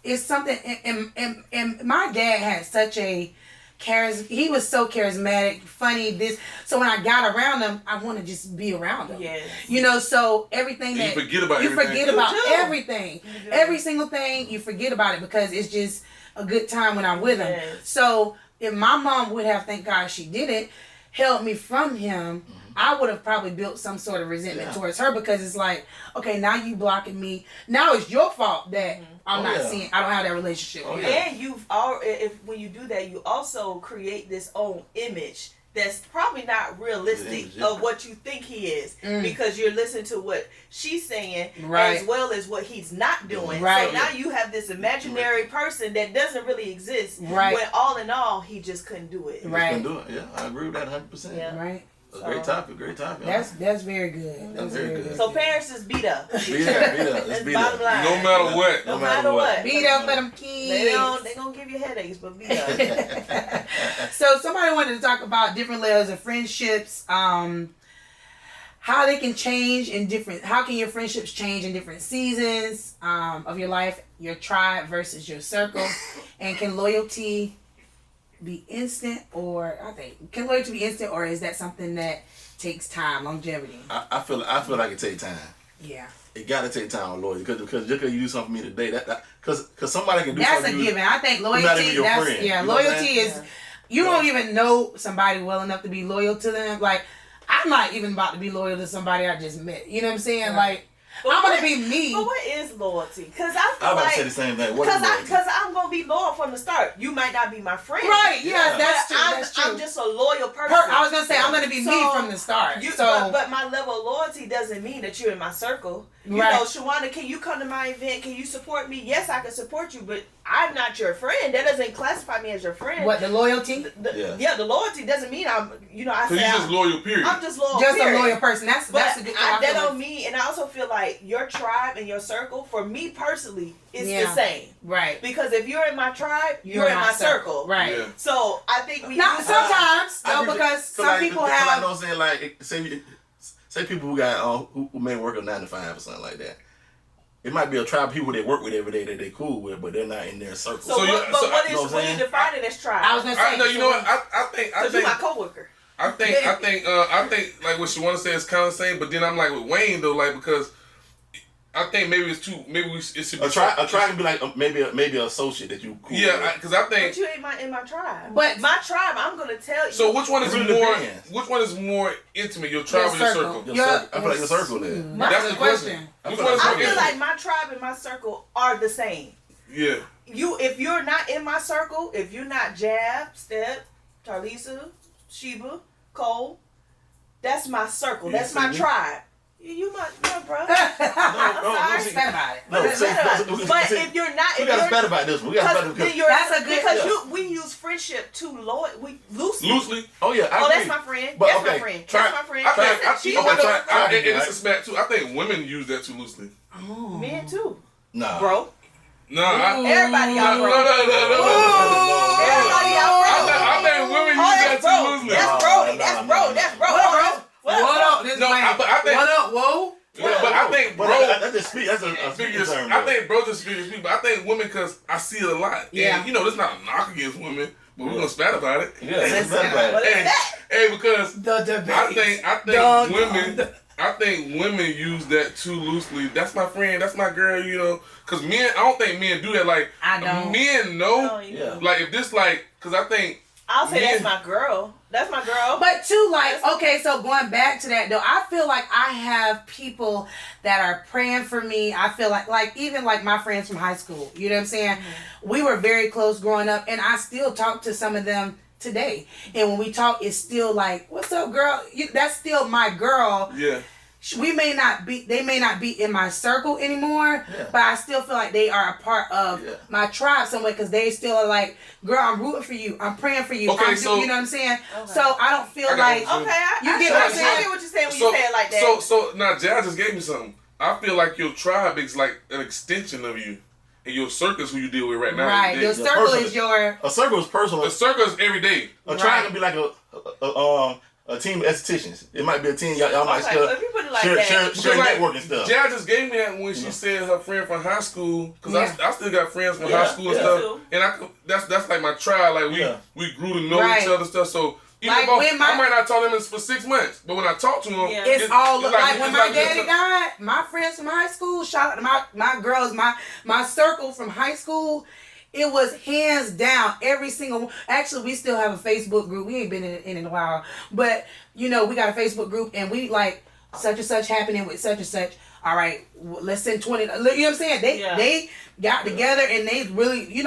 B: it's something, and my dad had such a he was so charismatic, funny, so when I got around him, I want to just be around him. Yes. You know, so everything that
E: you forget about
B: everything. Every single thing, you forget about it because it's just a good time when I'm with him. Yes. So if my mom would have, thank God she did it, held me from him, I would have probably built some sort of resentment
C: Yeah.
B: towards her because it's like, okay, now you blocking me. Now it's your fault that I'm not
C: yeah.
B: seeing. I don't have that relationship.
C: Oh,
B: with
C: yeah.
B: you.
D: And you've if when you do that, you also create this own image that's probably not realistic
C: Yeah.
D: of what you think he is because you're listening to what she's saying
B: Right.
D: as well as what he's not doing.
B: Right.
D: So now you have this imaginary person that doesn't really exist.
B: Right.
D: When all in all, he just couldn't do it.
B: Right.
C: Can do it. Yeah, I agree with that 100%.
D: Yeah.
B: Right.
C: A great topic.
B: That's very good. That's
C: very
B: very
C: good.
B: good.
D: So parents is beat up.
C: Beat up.
D: That's
C: Let's beat
D: bottom
C: up.
D: line.
E: No matter what.
D: No matter what.
B: Beat up for them kids.
D: They gonna give you headaches, but beat up.
B: So somebody wanted to talk about different layers of friendships, how they can change in different, how can your friendships change in different seasons of your life, your tribe versus your circle, and can loyalty be instant, or can loyalty be instant, or is that something that takes time, longevity?
C: I feel like it takes time.
B: Yeah.
C: It gotta take time with loyalty because just because you do something for me today, because somebody can do
B: That's
C: something.
B: a given. I think
C: not even
B: loyalty.
C: your
B: That's
C: friend.
B: yeah.
C: You know what I'm
B: Loyalty
C: saying?
B: is you don't even know somebody well enough to be loyal to them. Like I'm not even about to be loyal to somebody I just met. You know what I'm saying?
D: Yeah.
B: Like
D: But
B: I'm
D: what-
B: gonna be me.
D: But what is loyalty? Because I feel
C: I'm about
D: like
C: to say the same thing. What is loyalty?
D: Because I'm gonna be loyal from the start. You might not be my friend,
B: Right? Yeah,
C: Yeah.
B: that's true.
D: but
B: That's true.
D: I'm just a loyal person.
B: I was gonna say I'm gonna be me
D: So,
B: from the start.
D: But my level of loyalty doesn't mean that you're in my circle. You
B: Right.
D: know, Shawana, can you come to my event? Can you support me? Yes, I can support you, but I'm not your friend. That doesn't classify me as your friend.
B: What the loyalty?
C: Yeah.
D: The loyalty doesn't mean I
E: So you
D: say
E: just loyal, period.
D: I'm just loyal.
B: Just
D: period.
B: a loyal person. That's
D: But
B: a good thing.
D: that
B: I feel
D: don't
B: like.
D: mean, and I also feel like your tribe and your circle, for me personally, is
B: Yeah.
D: the same.
B: Right.
D: Because if you're in my tribe, you're in my circle.
B: Right.
E: Yeah.
D: So I think we
B: Not
D: use
B: sometimes,
C: I
B: no,
C: agree.
B: because
C: So
B: some
C: like,
B: people
C: like,
B: have.
C: you know what I'm saying? Like, say people who got who may work a 9 to 5 or something like that. It might be a tribe of people they work with every day that they cool with, but they're not in their circle.
D: So,
E: So you-
D: what, but
E: so-
D: what
C: you know
D: is
C: what I'm
D: when you
C: saying?
D: define it as tribe?
B: I was gonna say.
E: No, you know what? I think
D: Because you're my coworker.
E: I think like what she want to say is kind of the same, but then I'm like with Wayne though, like because I think maybe it should be
C: a tribe can be like maybe an associate that you cool with.
E: Yeah, because I think.
D: But you ain't in my tribe.
B: But-
D: my tribe, I'm gonna tell you.
E: So which one is
C: It really
E: more?
C: depends.
E: Which one is more intimate? Your tribe or your circle?
C: Your
B: Yeah.
C: circle. I feel like your circle there.
B: That's
E: That's
B: the
E: the
B: question.
E: Which
C: feel
E: one is
C: like-
D: I
E: more
D: feel
E: intimate?
D: like my tribe and my circle are the same.
E: Yeah.
D: If you're not in my circle, if you're not Jab, Step, Tarlisa, Sheba, Cole, that's my circle.
C: You
D: That's
C: see
D: my
C: me?
D: tribe. You my bro.
C: No,
D: sorry.
C: see-
B: Spat about it.
C: No,
D: But if you're not,
C: we
D: if
C: gotta
D: you're
C: spat about this one. We gotta spat
D: because
C: because
B: That's a good-
D: because
C: yeah.
D: we use friendship too loosely.
E: Loosely.
C: oh yeah, I
D: Oh,
C: agree.
D: that's my friend.
C: But
D: that's
C: okay,
D: my friend.
C: try-
D: That's my friend.
E: I think
D: That's
E: I,
D: she-
E: okay,
C: try-
E: and it's a spat too. I think women use that too loosely.
B: Oh.
D: Men too,
C: Nah,
D: bro.
E: No, I,
D: Everybody got
E: no,
D: bro. Everybody got bro.
E: I think women
D: Oh,
E: use
D: that's
E: that
D: bro.
E: too loosely.
D: That's bro. That's bro. That's bro.
B: What up?
D: What
B: What
D: up?
B: up? This
E: No,
B: man.
E: but I think-
B: What up? Whoa.
E: But I think
C: But
E: bro.
C: that's just speak. That's a speaking term.
E: I
C: though.
E: think bro just figures me, but I think women because I see it a lot.
B: Yeah.
E: And, this not a knock against women, but we're gonna spat about it.
C: Yeah, that's
B: Listen,
C: bad.
D: What is
E: Hey,
D: that?
E: hey, because
B: The debate.
E: I think
B: Dun,
E: women.
B: dun.
E: I think women use that too loosely. That's my friend. That's my girl. Because men. I don't think men do that. Like
B: I don't.
E: men know.
D: No, you
C: Yeah.
D: know.
E: Like if this because I think.
D: I'll say
E: Men-
D: that's my girl. That's my girl.
B: But too, like, okay, so going back to that though, I feel like I have people that are praying for me. I feel like even like my friends from high school, you know what I'm saying? We were very close growing up, and I still talk to some of them today. And when we talk, it's still like, "What's up, girl?" That's still my girl.
E: Yeah.
B: They may not be in my circle anymore,
C: Yeah.
B: but I still feel like they are a part of
C: Yeah.
B: my tribe somewhere because they still are like, girl, I'm rooting for you. I'm praying for you.
E: Okay, so-
B: you know what I'm saying?
D: Okay.
B: So I don't feel
E: I got
B: like
E: what
D: Okay, I
B: You get
D: I
B: what I'm
D: I
B: saying?
D: get what you're saying when you say it like that.
E: So now Jazz just gave me something. I feel like your tribe is like an extension of you, and your circle is who you deal with right now.
B: right. Your
E: The
B: circle
C: person-
B: is your
C: A circle is personal.
E: circle is every day.
C: A tribe
B: Right.
C: can be like a team of estheticians. It might be a team y'all might
D: Okay,
C: still
D: if you put it like
C: share
D: that.
C: share
E: Because, like,
C: networking stuff.
E: Jazz just gave me that when she said her friend from high school. Because
B: Yeah.
E: I still got friends from
C: Yeah,
E: high school and
C: yeah.
E: stuff, and that's like my tribe. Like
C: Yeah.
E: we grew to know
B: Right.
E: each other and stuff. So even
B: Like,
E: if
B: when
E: I might not talk to them for 6 months, but when I talk to them,
D: Yeah.
B: it's all like when
E: it's
B: my
E: like-
B: daddy died, my friends from high school, shout out to my girls, my circle from high school, It was hands down every single. Actually, we still have a Facebook group. We ain't been in a while, but we got a Facebook group, and we like such and such happening with such and such. All right, let's send 20. You know what I'm saying? They got together and they really,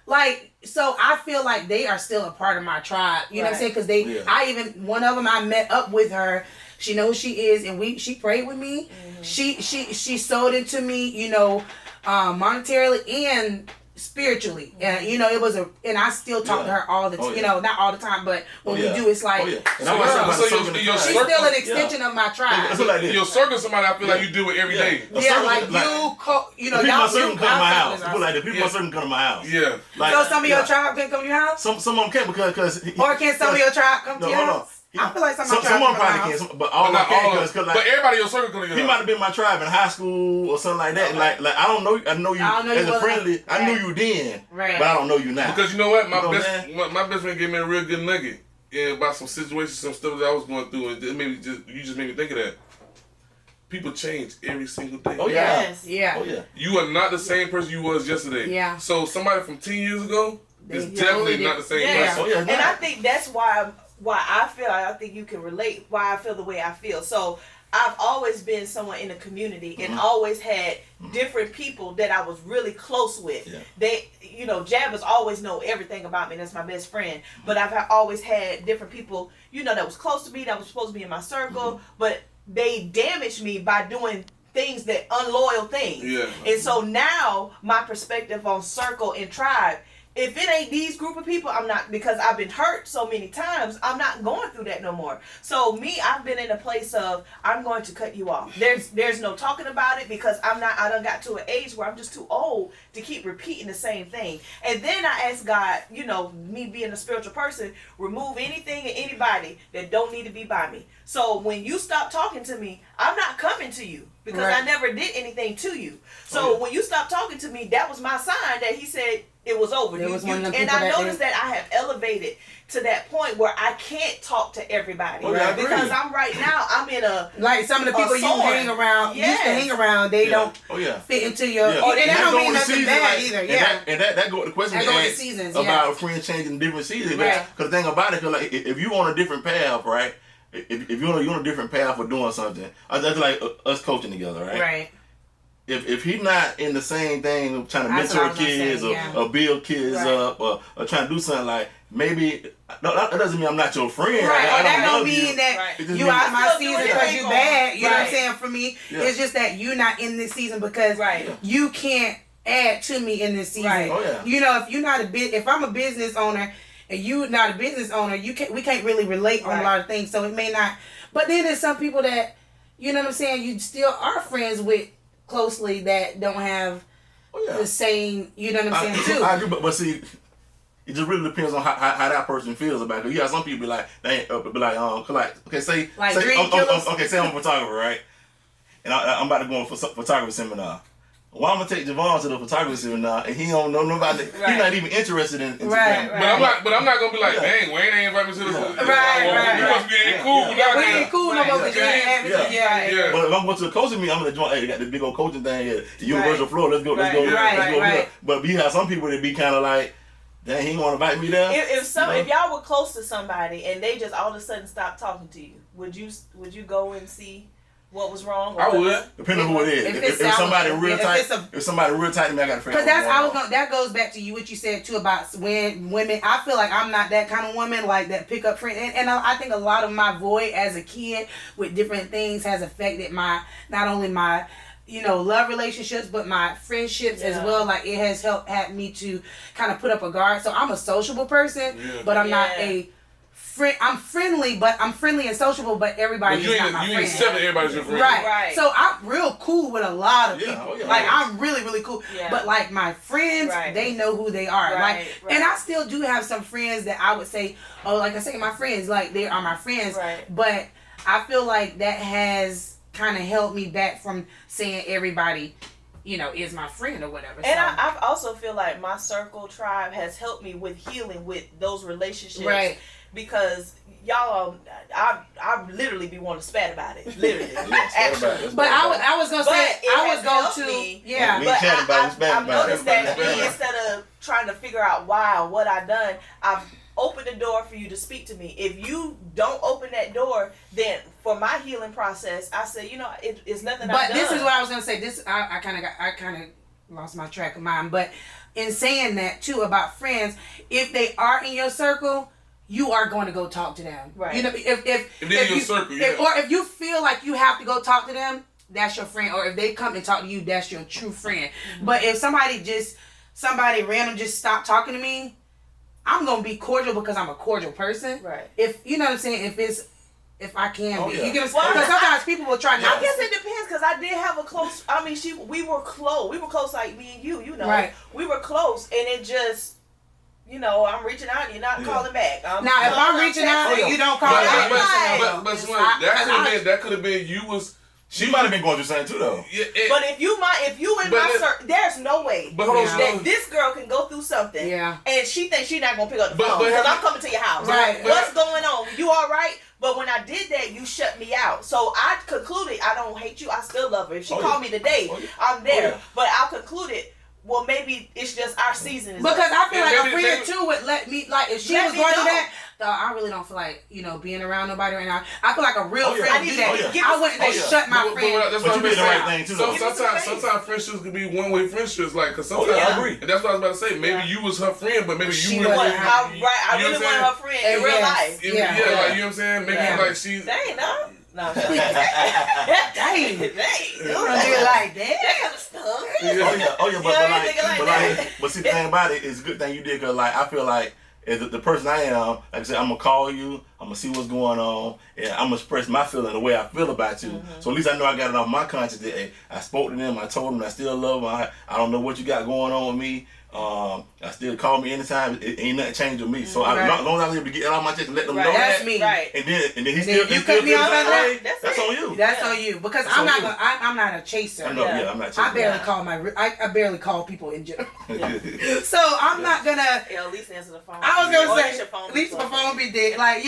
B: like. So I feel like they are still a part of my tribe. You know what I'm saying? Because one of them I met up with her. She knows who she is, and she prayed with me. Mm-hmm. She sold into me, monetarily and spiritually. And it was and I still talk to her all the time. Not all the time, but when we do, it's like she's still an extension of my tribe.
E: Your circle, somebody I feel like you do it every day.
C: People my circle come to my house. People like the people my circle come to my house.
E: Yeah.
B: So some of your tribe can come to your house.
C: Some of them can't because
B: or can some of your tribe come to your house? I feel like some of them
C: probably can, but all
E: not all of them.
C: But
E: everybody in your circle can.
C: He might have been my tribe in high school or something like that. Okay. Like I don't know. I know you as a friendly. I knew you then, but I don't know you now.
E: Because you know what, my best friend gave me a real good nugget about some situations, some stuff that I was going through, and you just made me think of that. People change every single day.
C: Oh yeah,
B: yeah.
C: Oh yeah.
E: You are not the same person you was yesterday.
B: Yeah.
E: So somebody from 10 years ago is definitely not the same person.
D: Oh yeah. And I think that's why I feel, I think you can relate why I feel the way I feel. So I've always been someone in the community and always had different people that I was really close with. Yeah. They, Jabbers always know everything about me. That's my best friend. But I've always had different people, that was close to me, that was supposed to be in my circle, but they damaged me by doing things unloyal things. Yeah. And so now my perspective on circle and tribe, if it ain't these group of people, I'm not, because I've been hurt so many times, I'm not going through that no more. So I've been in a place of, I'm going to cut you off. There's no talking about it because I done got to an age where I'm just too old to keep repeating the same thing. And then I ask God, me being a spiritual person, remove anything and anybody that don't need to be by me. So when you stop talking to me, I'm not coming to you because I never did anything to you. So when you stop talking to me, that was my sign that he said, it was over. And I noticed that I have elevated to that point where I can't talk to everybody because I'm in a
B: like some of the people you hang around used to hang around. They don't fit into your. And that don't mean nothing bad either.
C: And that go to the question about friends changing different seasons. Because the thing about it, like if you're on a different path, right? If you're on a different path for doing something, that's like us coaching together, right?
B: Right.
C: If he's not in the same thing, trying to mentor kids or build kids up or trying to do something like, maybe that doesn't mean I'm not your friend.
B: Right. Or that don't mean that you out of my season because you bad. You know what I'm saying? For me, it's just that you're not in this season because you can't add to me in this season.
C: Right. Oh, yeah.
B: If you're not if I'm a business owner and you're not a business owner, we can't really relate on a lot of things. So it may not. But then there's some people that, you know what I'm saying, you still are friends with closely that don't have the same, you know what I'm saying, too.
C: I agree, but see, it just really depends on how that person feels about it. You got some people be like, say I'm a photographer, right? And I'm about to go on photography seminar. Well, I'm gonna take Javon to the photography seminar, and he don't know nobody. He's not even interested in
B: right.
E: But I'm not gonna be like, dang, Wayne ain't invite me to the.
B: Right.
E: We must be ain't cool.
B: We ain't cool no more because you ain't having.
C: But if I'm going to the coaching meeting, I'm gonna join. Hey, they got this big old coaching thing here, the universal floor. Let's go. Right. But you have some people that be kind of like, dang, he ain't gonna invite me there.
D: If y'all were close to somebody and they just all of a sudden stopped talking to you, would you go and see what was wrong?
E: I would.
C: Depending on who it is. If somebody real tight, if somebody real tight to me, I gotta figure out.
B: That goes back to what you said too about when women. I feel like I'm not that kind of woman, like that pick up friend. And I think a lot of my void as a kid with different things has affected not only my love relationships, but my friendships as well. Like it has had me to kind of put up a guard. So I'm a sociable person, but I'm not a I'm friendly, but I'm friendly and sociable, but everybody is not my friend.
E: You ain't accepting everybody's your friend.
B: Right. So I'm real cool with a lot of people. I'm really, really cool. Yeah. But like my friends, they know who they are. And I still do have some friends that I would say, like I say, my friends, like they are my friends. Right. But I feel like that has kind of held me back from saying everybody is my friend or whatever.
D: And I also feel like my circle tribe has helped me with healing with those relationships. Right. Because y'all, I literally be wanting to spat about it, literally. Actually.
B: But I was gonna say, I was going to,
D: But I've noticed that instead of trying to figure out why or what I've done, I've opened the door for you to speak to me. If you don't open that door, then for my healing process, I say, you know, it's nothing I've done.
B: But this is what I was gonna say. This I kind of lost my track of mind. But in saying that too about friends, if they are in your circle, you are going to go talk to them.
D: Right.
B: You know, if
E: they're in your circle,
B: or if you feel like you have to go talk to them, that's your friend. Or if they come and talk to you, that's your true friend. Mm-hmm. But if somebody random just stop talking to me, I'm gonna be cordial because I'm a cordial person.
D: Right.
B: If you know what I'm saying, if I can be,
C: yeah.
B: you get what I'm saying? Because sometimes people will try not.
D: I guess it depends because I did have a close. I mean, we were close. We were close like me and you. You know,
B: right.
D: We were close, and it just. You know, I'm reaching out and you're not calling back.
B: Now, if I'm reaching out and you don't call back,
E: that could have been you was.
C: She might have been going through something too, though.
E: Yeah,
D: but if you in my circle, there's no way that this girl can go through something, and she thinks she's not gonna pick up the phone because I'm coming to your house.
B: Right?
D: What's going on? You all right? But when I did that, you shut me out. So I concluded I don't hate you. I still love her. If she called me today, I'm there. But I concluded. Well, maybe it's just our season.
B: Because I feel like a friend too would let me, like, if she was going through that, I really don't feel like, you know, being around nobody right now. I feel like a real friend would do that. I wouldn't shut my friend.
E: That's what you did the right
C: thing too.
E: Sometimes friendships can be one-way friendships, like, because sometimes
C: I agree.
E: And that's what I was about to say. Maybe you was her friend, but maybe you
D: really wasn't. I really wasn't her friend in real life.
E: Yeah, like, you know what I'm saying? Maybe like she.
D: Dang, no. No, dang.
B: You don't do it like that.
C: But see, the thing about it is a good thing you did, because like I feel like as the person I am, like I said, I'm gonna call you, I'm gonna see what's going on, and I'm gonna express my feeling the way I feel about you. Mm-hmm. So at least I know I got it off my conscience that hey, I spoke to them, I told them I still love them. I don't know what you got going on with me. I still call me anytime. It ain't nothing changed with me. So as long as I was able to get it off my chest and let them know
B: that's
C: that,
B: me.
D: Right.
C: And then he still
B: cut me off like
C: that. That's on you.
B: That's on you because I'm not a chaser.
C: I'm not chaser.
B: I barely call people in general. So I'm not gonna.
D: At least answer the phone.
B: I was gonna say at least my phone be dead. Like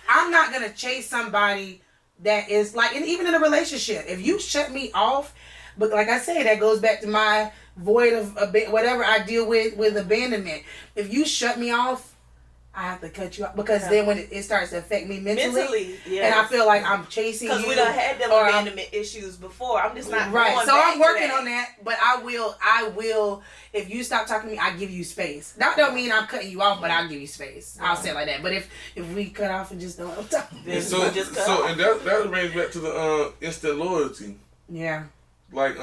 B: I'm not gonna chase somebody that is like, and even in a relationship, if you shut me off, but like I say, that goes back to my void of whatever I deal with abandonment. If you shut me off, I have to cut you off because then when it starts to affect me mentally, and I feel like I'm chasing you.
D: Because we done had them abandonment issues before. I'm just not
B: right.
D: Going
B: so
D: back
B: I'm working
D: to that.
B: on that, but I will. If you stop talking to me, I give you space. That don't mean I'm cutting you off, but I'll give you space. I'll say it like that. But if we cut off and just don't talk,
E: and that brings back to the instant loyalty.
B: Yeah.
E: Like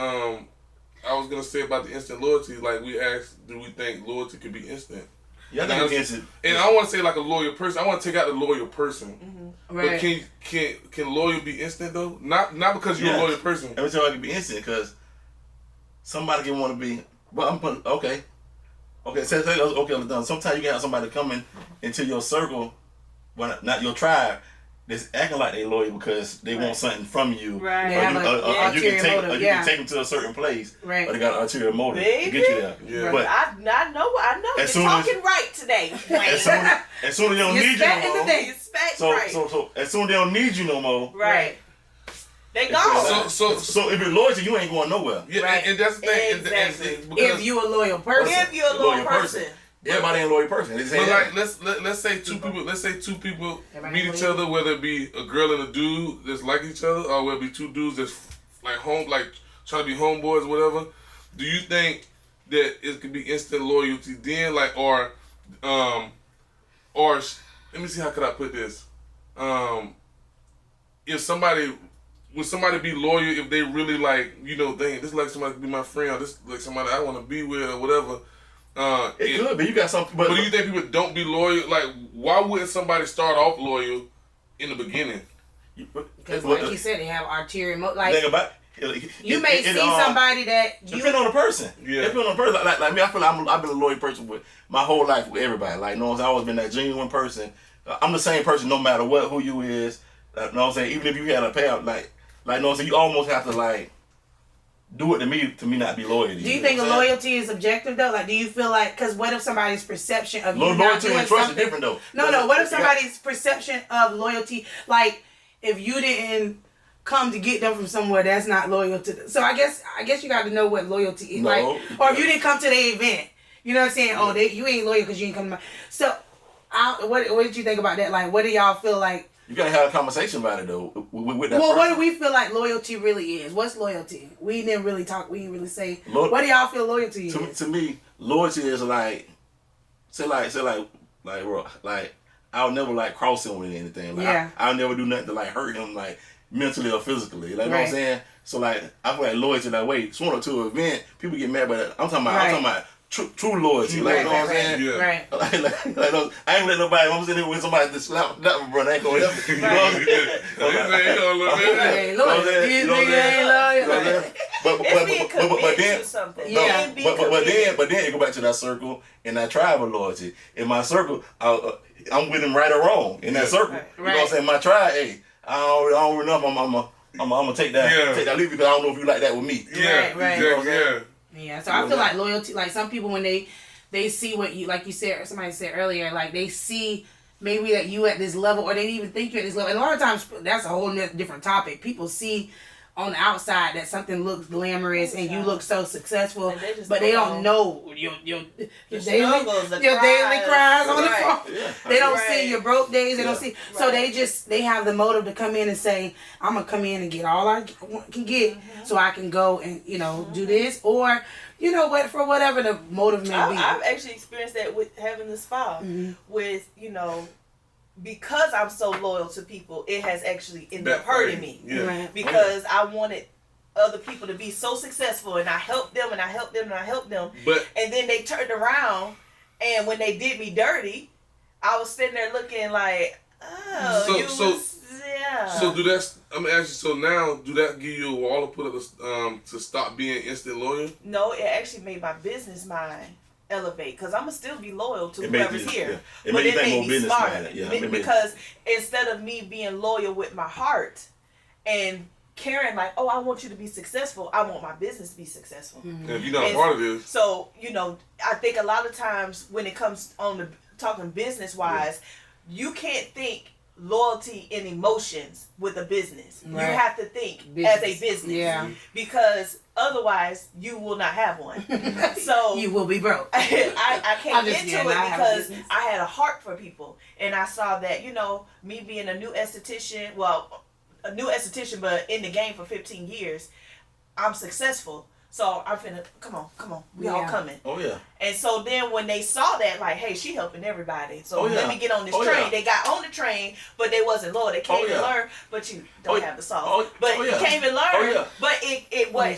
E: I was gonna say about the instant loyalty. Like we asked, do we think loyalty could be instant?
C: Yeah, I think it's instant.
E: And I want to say like a loyal person. I want to take out the loyal person.
B: Mm-hmm. Right.
E: But can loyal be instant though? Not because you're a loyal person.
C: Every time I can be instant because somebody can want to be. Well, I'm putting okay. Sometimes you can have somebody coming into your circle, but not your tribe. That's acting like they loyal because they want something from you.
D: Right.
C: Or you can take them to a certain place.
B: Right.
C: Or they got an ulterior motive to get you there.
E: Yeah.
C: But
D: I know. You're talking right today.
C: As soon as they don't need you no more. So as soon as they don't need you no more.
D: Right. They gone.
E: So
C: if you're loyal, you ain't going nowhere.
E: Yeah, right. And that's the thing.
D: Exactly.
B: If you a loyal person.
D: If you're a loyal person.
C: Everybody ain't a loyal person.
E: But like let's say two people meet each other, whether it be a girl and a dude that's like each other, or whether it be two dudes that's like trying to be homeboys or whatever. Do you think that it could be instant loyalty then, like or let me see, how could I put this? Would somebody be loyal if they really like, you know, dang, this like somebody to be my friend, or this like somebody I want to be with or whatever.
C: It could be. You got something.
E: But do you think people don't be loyal? Like, why wouldn't somebody start off loyal in the beginning?
B: Because like you said, they have ulterior motive. Like,
C: think about
B: you may see somebody that you...
C: Depend on the person.
E: Yeah.
C: Depend on the person. Like me, I feel like I've been a loyal person with my whole life with everybody. Like, you know, I've always been that genuine person. I'm the same person no matter who you is. You know what I'm saying? Even if you had a payout, like, you know what I'm saying? You almost have to, like, do it to me not be loyal to you.
B: Do you think loyalty is objective though? Like, do you feel like, because what if somebody's perception of you
C: loyalty
B: not doing
C: and trust
B: something?
C: is different though.
B: No. What if somebody's perception of loyalty, like if you didn't come to get them from somewhere, that's not loyal to them. So I guess you got to know what loyalty is, like, or if you didn't come to the event You know what I'm saying? Oh, you ain't loyal because you ain't come to my. So, what did you think about that? Like, what do y'all feel like?
C: You gotta have a conversation about it though. With that
B: Well,
C: person.
B: what do we feel like loyalty really is? What's loyalty? We didn't really talk. We didn't really say. What do y'all feel loyalty is?
C: To me, loyalty is like, bro, like I'll never like cross him with anything. Like I'll never do nothing to like hurt him like mentally or physically. Like you know what I'm saying? So like I feel like loyalty that way. Sworn up to an event, people get mad, but I'm talking about true loyalty. Like you know what I'm saying?
E: Yeah.
B: Right.
C: Like, I ain't let nobody. I'm sitting here with somebody that slap my brother. I ain't gonna help you. You know what I'm saying?
B: Hey, loyal. These niggas ain't loyal.
D: It's being committed to something.
B: Yeah.
C: But then you go back to that circle and that tribe of loyalty. In my circle, I'm with him right or wrong. In that circle, you know what I'm saying? My tribe, hey, I don't know if I'm gonna take that leave because I don't know if you like that with me.
E: Yeah,
B: right.
E: Exactly,
B: Yeah, so I feel like loyalty, like some people when they see what you, like you said, somebody said earlier, like they see maybe that you at this level or they didn't even think you're at this level. And a lot of times that's a whole different topic. People see on the outside that something looks glamorous and you look so successful, but they don't know your daily cries on the phone. Yeah. They don't see your broke days. They don't see. So they have the motive to come in and say, I'm gonna come in and get all I can get, so I can go and do this, or what, for whatever the motive may be.
D: I've actually experienced that with having the spa, with because I'm so loyal to people, it has actually ended up hurting me.
E: Yeah.
B: Right.
D: Because I wanted other people to be so successful, and I helped them, and I helped them, and I helped them. And then they turned around, and when they did me dirty, I was sitting there looking like, oh,
E: So do that? I'm gonna ask you. So now, do that give you a wall to put up to stop being instant loyal?
D: No, it actually made my business mind elevate, because I'm gonna still be loyal to whoever's here.
C: It
D: but
C: made
D: it
C: you
D: made me smarter. Because
C: Yeah.
D: instead of me being loyal with my heart and caring like, oh, I want you to be successful, I want my business to be successful.
E: And if you're not part of this,
D: so I think a lot of times when it comes on the talking business wise, you can't think loyalty and emotions with a business. Right. You have to think as a business, because otherwise you will not have one. So
B: you will be broke.
D: I can't get to it because I had a heart for people, and I saw that me being a new esthetician, but in the game for 15 years, I'm successful. So I'm finna, come on, we all coming.
C: Oh yeah.
D: And so then when they saw that, like, hey, she helping everybody, so let me get on this train. They got on the train, but they wasn't loyal. They came and learned, but you don't have the sauce. You came and learned, but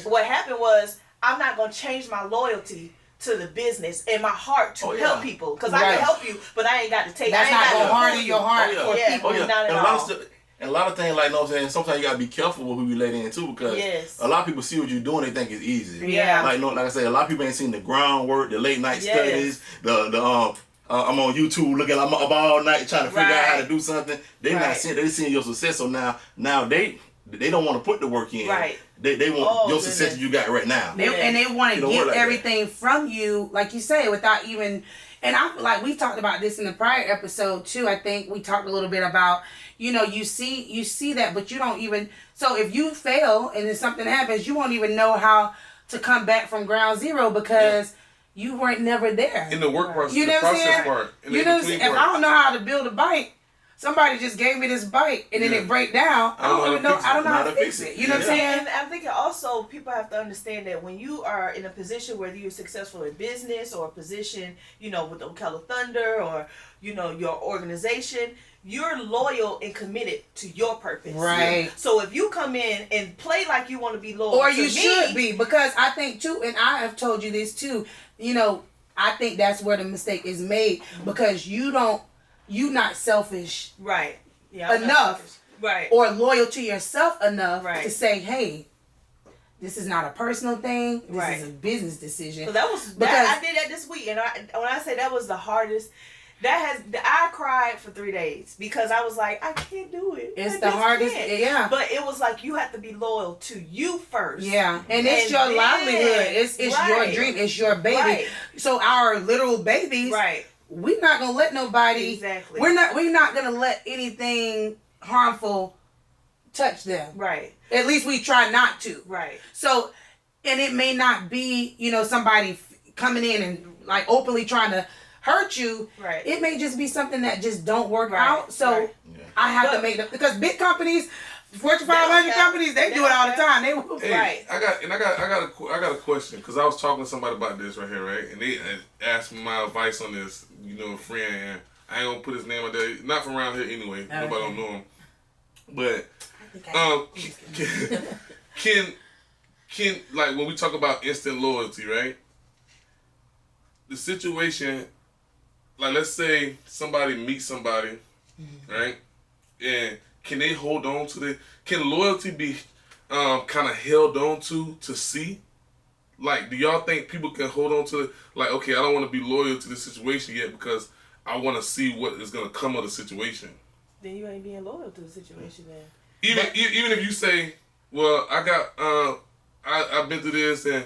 D: what happened was, I'm not gonna change my loyalty to the business and my heart to help people, because I can help you, but I ain't got to take.
B: That's not gonna harden your heart
D: for people. Not at all.
C: And a lot of things, like, I'm saying, sometimes you gotta be careful with who you let in too, because a lot of people see what you're doing, they think it's easy.
B: Yeah.
C: Like I say, a lot of people ain't seen the groundwork, the late night studies, I'm on YouTube looking, I'm up all night trying to figure out how to do something. They not seeing, they seeing your success, so now they don't want to put the work in. Right. They want your success that you got right now.
B: And they want to get everything from you, like you say, without even. And I like we talked about this in the prior episode too. I think we talked a little bit about, you see that, but you don't even. So if you fail and then something happens, you won't even know how to come back from ground zero because you weren't never there.
E: In the work process,
B: you know
E: the process part.
B: You know what I'm saying? If I don't know how to build a bike, somebody just gave me this bike and then it break down. I don't know how to fix it. You know what I'm saying?
D: And I think also people have to understand that when you are in a position where you're successful in business, or a position, with Ocala Thunder, or, your organization, you're loyal and committed to your purpose.
B: Right.
D: So if you come in and play like you want to be loyal
B: or you should be, because I think too, and I have told you this too, I think that's where the mistake is made, because you not selfish,
D: right? Yeah,
B: enough,
D: right?
B: Or loyal to yourself enough
D: to
B: say, "Hey, this is not a personal thing. This is a business decision."
D: So I did that this week, and when I say that was the hardest, I cried for 3 days because I was like, I can't do it.
B: It's the hardest,
D: But it was like you have to be loyal to you first.
B: Yeah, and it's your livelihood. It's your dream. It's your baby.
D: Right.
B: So our literal babies, we're not gonna let nobody.
D: Exactly.
B: We're not gonna let anything harmful touch them.
D: Right.
B: At least we try not to.
D: Right.
B: So, and it may not be somebody coming in and like openly trying to hurt you.
D: Right.
B: It may just be something that just don't work out. So
D: Right.
B: I have to make them, because big companies, Fortune 500 companies, they do it all the time. They will.
E: Hey,
D: Right.
E: I got a question, because I was talking to somebody about this right here, right? And they asked me my advice on this. You know, a friend, and I ain't gonna put his name out there. Not from around here anyway.
B: Okay.
E: Nobody don't know him. But can like when we talk about instant loyalty, right? The situation, like let's say somebody meets somebody, right? And can they hold on to the? Can loyalty be kind of held on to see? Like, do y'all think people can hold on to, like, okay, I don't want to be loyal to this situation yet because I want to see what is going to come of the situation?
D: Then you ain't being loyal to the situation then.
E: Even if you say, well, I got, I've been through this and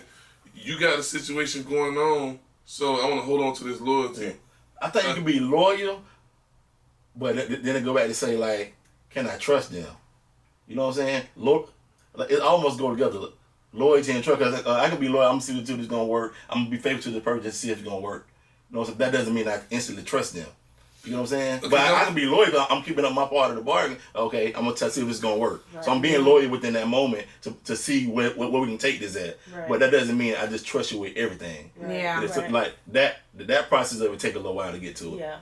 E: you got a situation going on, so I want to hold on to this loyalty.
C: Yeah. I think you can be loyal, but then it go back to say, like, can I trust them? You know what I'm saying? Like, it almost go together. Loyalty and trust. Cause I can be loyal. I'm gonna see if it's gonna work. I'm gonna be faithful to the person to see if it's gonna work. You know, so that doesn't mean I instantly trust them. You know what I'm saying?
E: Okay,
C: But I can be loyal. I'm keeping up my part of the bargain. Okay, I'm gonna see if it's gonna work.
D: Right.
C: So I'm being loyal within that moment to see where we can take this at.
D: Right.
C: But that doesn't mean I just trust you with everything.
D: Right.
B: Yeah.
C: It's
D: Right.
C: like that process of it take a little while to get to it.
D: Yeah.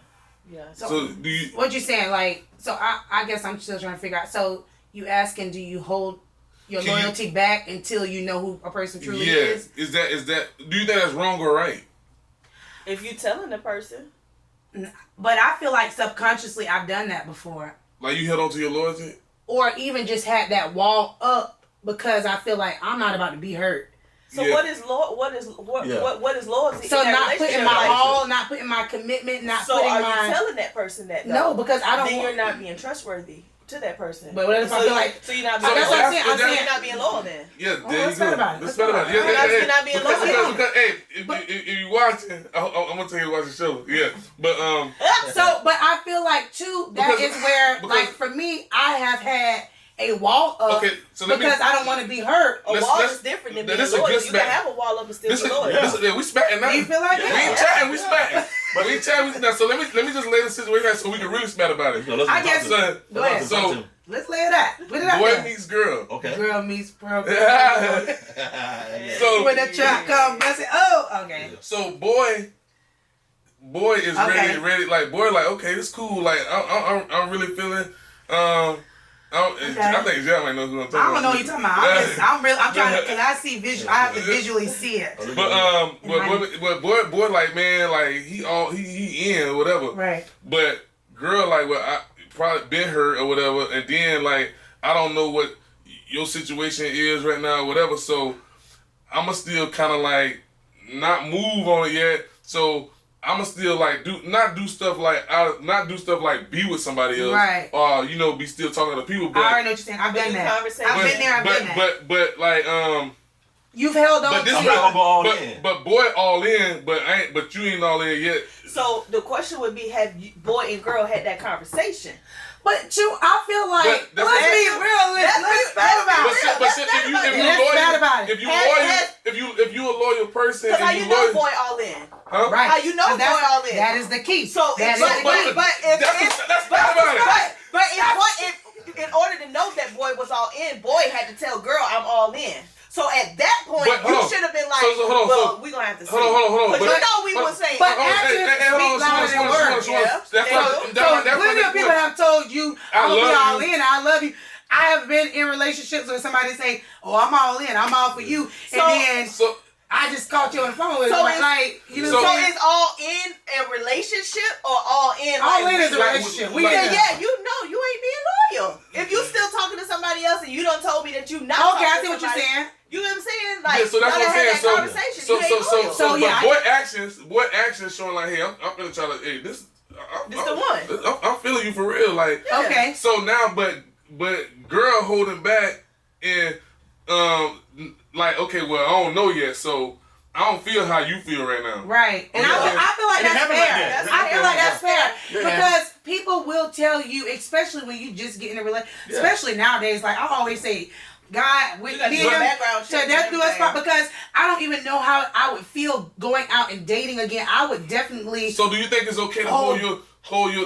D: Yeah.
E: So do you?
B: What you saying? Like, so I guess I'm still trying to figure out. So you asking, do you hold your
E: Can you-
B: loyalty back until you know who a person truly
E: Yeah.
B: is?
E: Is that? Do you think that's wrong or right?
D: If you telling the person,
B: But I feel like subconsciously I've done that before.
E: Like you held on to your loyalty?
B: Or even just had that wall up because I feel like I'm not about to be hurt.
D: so
E: Yeah.
D: what is loyalty?
B: So
D: in that
B: not putting
D: relationship?
B: my
D: Like,
B: all, not putting my commitment, not
D: So
B: putting
D: are
B: my...
D: you telling that person that? Though?
B: No, because I don't
D: Then
B: want...
D: you're not being trustworthy to that person.
B: But what if I feel like...
D: So you're not
E: So
D: being
B: that's what I'm saying.
E: that's-
B: I'm saying...
D: you're not being loyal then.
E: Yeah,
B: Oh,
E: there
B: let's
E: you
B: chat
E: go.
B: about it.
E: Let's
B: Let's
E: chat
B: talk
E: about it.
B: about it.
E: Yeah,
D: You're not being
E: because,
D: loyal.
E: because, hey, if you watching, I'm gonna tell you to watch the show. Yeah, but
B: So, but I feel like, too, that
E: Because-
B: is where,
E: because-
B: like, for me, I have had a wall up
E: Okay, so let me-
B: because I don't want to be hurt.
D: A
E: Let's-
D: wall
E: let's-
D: is different than
E: this
D: being
E: is a
D: loyal.
E: good
D: You
E: smack.
D: can have a wall up and still
E: this
D: be
E: is
D: loyal.
E: we spatting now.
B: Do you feel like
E: We
B: that?
E: ain't chatting, we spatting. But we chatting now. So let me just lay the situation out so we can really spat about it.
C: So let's
B: I
C: talk
B: guess-
C: to
E: Son,
B: Go ahead.
E: so
B: Let's lay it out. Put it out
E: boy
B: there.
E: meets girl.
C: Okay.
B: Girl meets pearl.
E: So
B: When the trap comes, I say, oh, okay.
E: So boy is
B: Okay.
E: ready. Like boy, like okay, it's cool. Like I'm really feeling. I think Jeff might know who I'm talking about.
B: I don't know what you're talking about. I'm trying to, because I see visual. I have to visually see it.
E: But boy, like man, like he in or whatever.
B: Right.
E: But girl, like well, I probably been hurt or whatever, and then like I don't know what your situation is right now or whatever. So I'ma still kind of like not move on it yet. So I'ma still like not do stuff like be with somebody else,
B: Right.
E: Or be still talking to people. But
B: I already know what you're saying. I've done that.
D: Conversation.
B: I've been there. I've been there.
E: But like
B: You've held on
E: But this
B: to
C: I'm not gonna go all
E: but,
C: in.
E: but boy all in, but you ain't all in yet.
D: So the question would be: have boy and girl had that conversation?
B: But I feel like,
E: But
B: let's
E: that's-
B: be real. Let's bad about
E: But
B: it.
E: shit, if you
B: Let's bad about it.
E: if you
D: Has-
E: loyal, if you a loyal person,
D: Because how
E: and
D: you
E: you
D: know
E: loyal,
D: boy all in?
E: huh?
B: Right.
D: How you know
B: That's-
D: boy all in?
B: That is the key.
D: So
B: that
D: if,
B: is the
D: but,
B: key.
D: but if,
E: That's bad about it.
D: but if in order to know that boy was all in, boy had to tell girl I'm all in. So at that point,
E: But hold
D: you
E: on.
D: should have been like,
E: So hold on,
D: well,
E: so-
D: we're gonna have to see.
E: Hold on.
D: But you
E: But-
D: know we
E: but-
D: would say,
B: but
E: Hold on,
B: actions
E: hold on,
B: speak louder than words.
D: Yeah.
E: That's
B: So plenty of people have told you,
E: I
B: I'm gonna be
E: love
B: all
E: you.
B: in, I love you. I have been in relationships where somebody say, oh, I'm all in, I'm all for you.
D: So-
B: And then
E: So
B: I just caught you on the phone with
D: So
B: it.
D: it's-
B: Like, you know
E: so
B: what
D: so
B: I'm saying?
D: is all in a relationship or all in?
B: All
D: like,
B: in is a
E: like-
B: relationship. We
E: like-
B: in
D: Then
B: there.
D: yeah, you know you ain't being loyal. If you still talking to somebody else and you done told me that you not
B: Okay,
D: talking
B: I
D: to
B: see what you're
D: somebody,
B: saying.
D: You know what I'm saying? Like,
E: yeah, so that's
D: y'all
E: what I'm
D: done
E: saying.
D: had that conversation.
E: So
D: You ain't loyal.
B: So,
E: but
B: yeah,
E: boy actions showing like, hey, I'm gonna try to, hey, this
D: the one.
E: I'm feeling you for real, like.
D: Yeah.
B: Okay.
E: So now, but girl holding back and like okay, well I don't know yet, so I don't feel how you feel right now.
B: Right. And
C: Yeah.
B: I feel like
C: And it
B: that's
C: happened
B: fair.
C: like that.
B: I feel like that's fair.
C: Yeah.
B: Because people will tell you, especially when you just get in a relationship, especially nowadays, like I always say, God, with
D: You gotta
B: me
D: do
B: and
D: a
B: him,
D: background
B: so
D: check
B: that's
D: and
B: do us part
D: everything.
B: because I don't even know how I would feel going out and dating again. I would definitely.
E: So do you think it's okay to hold your?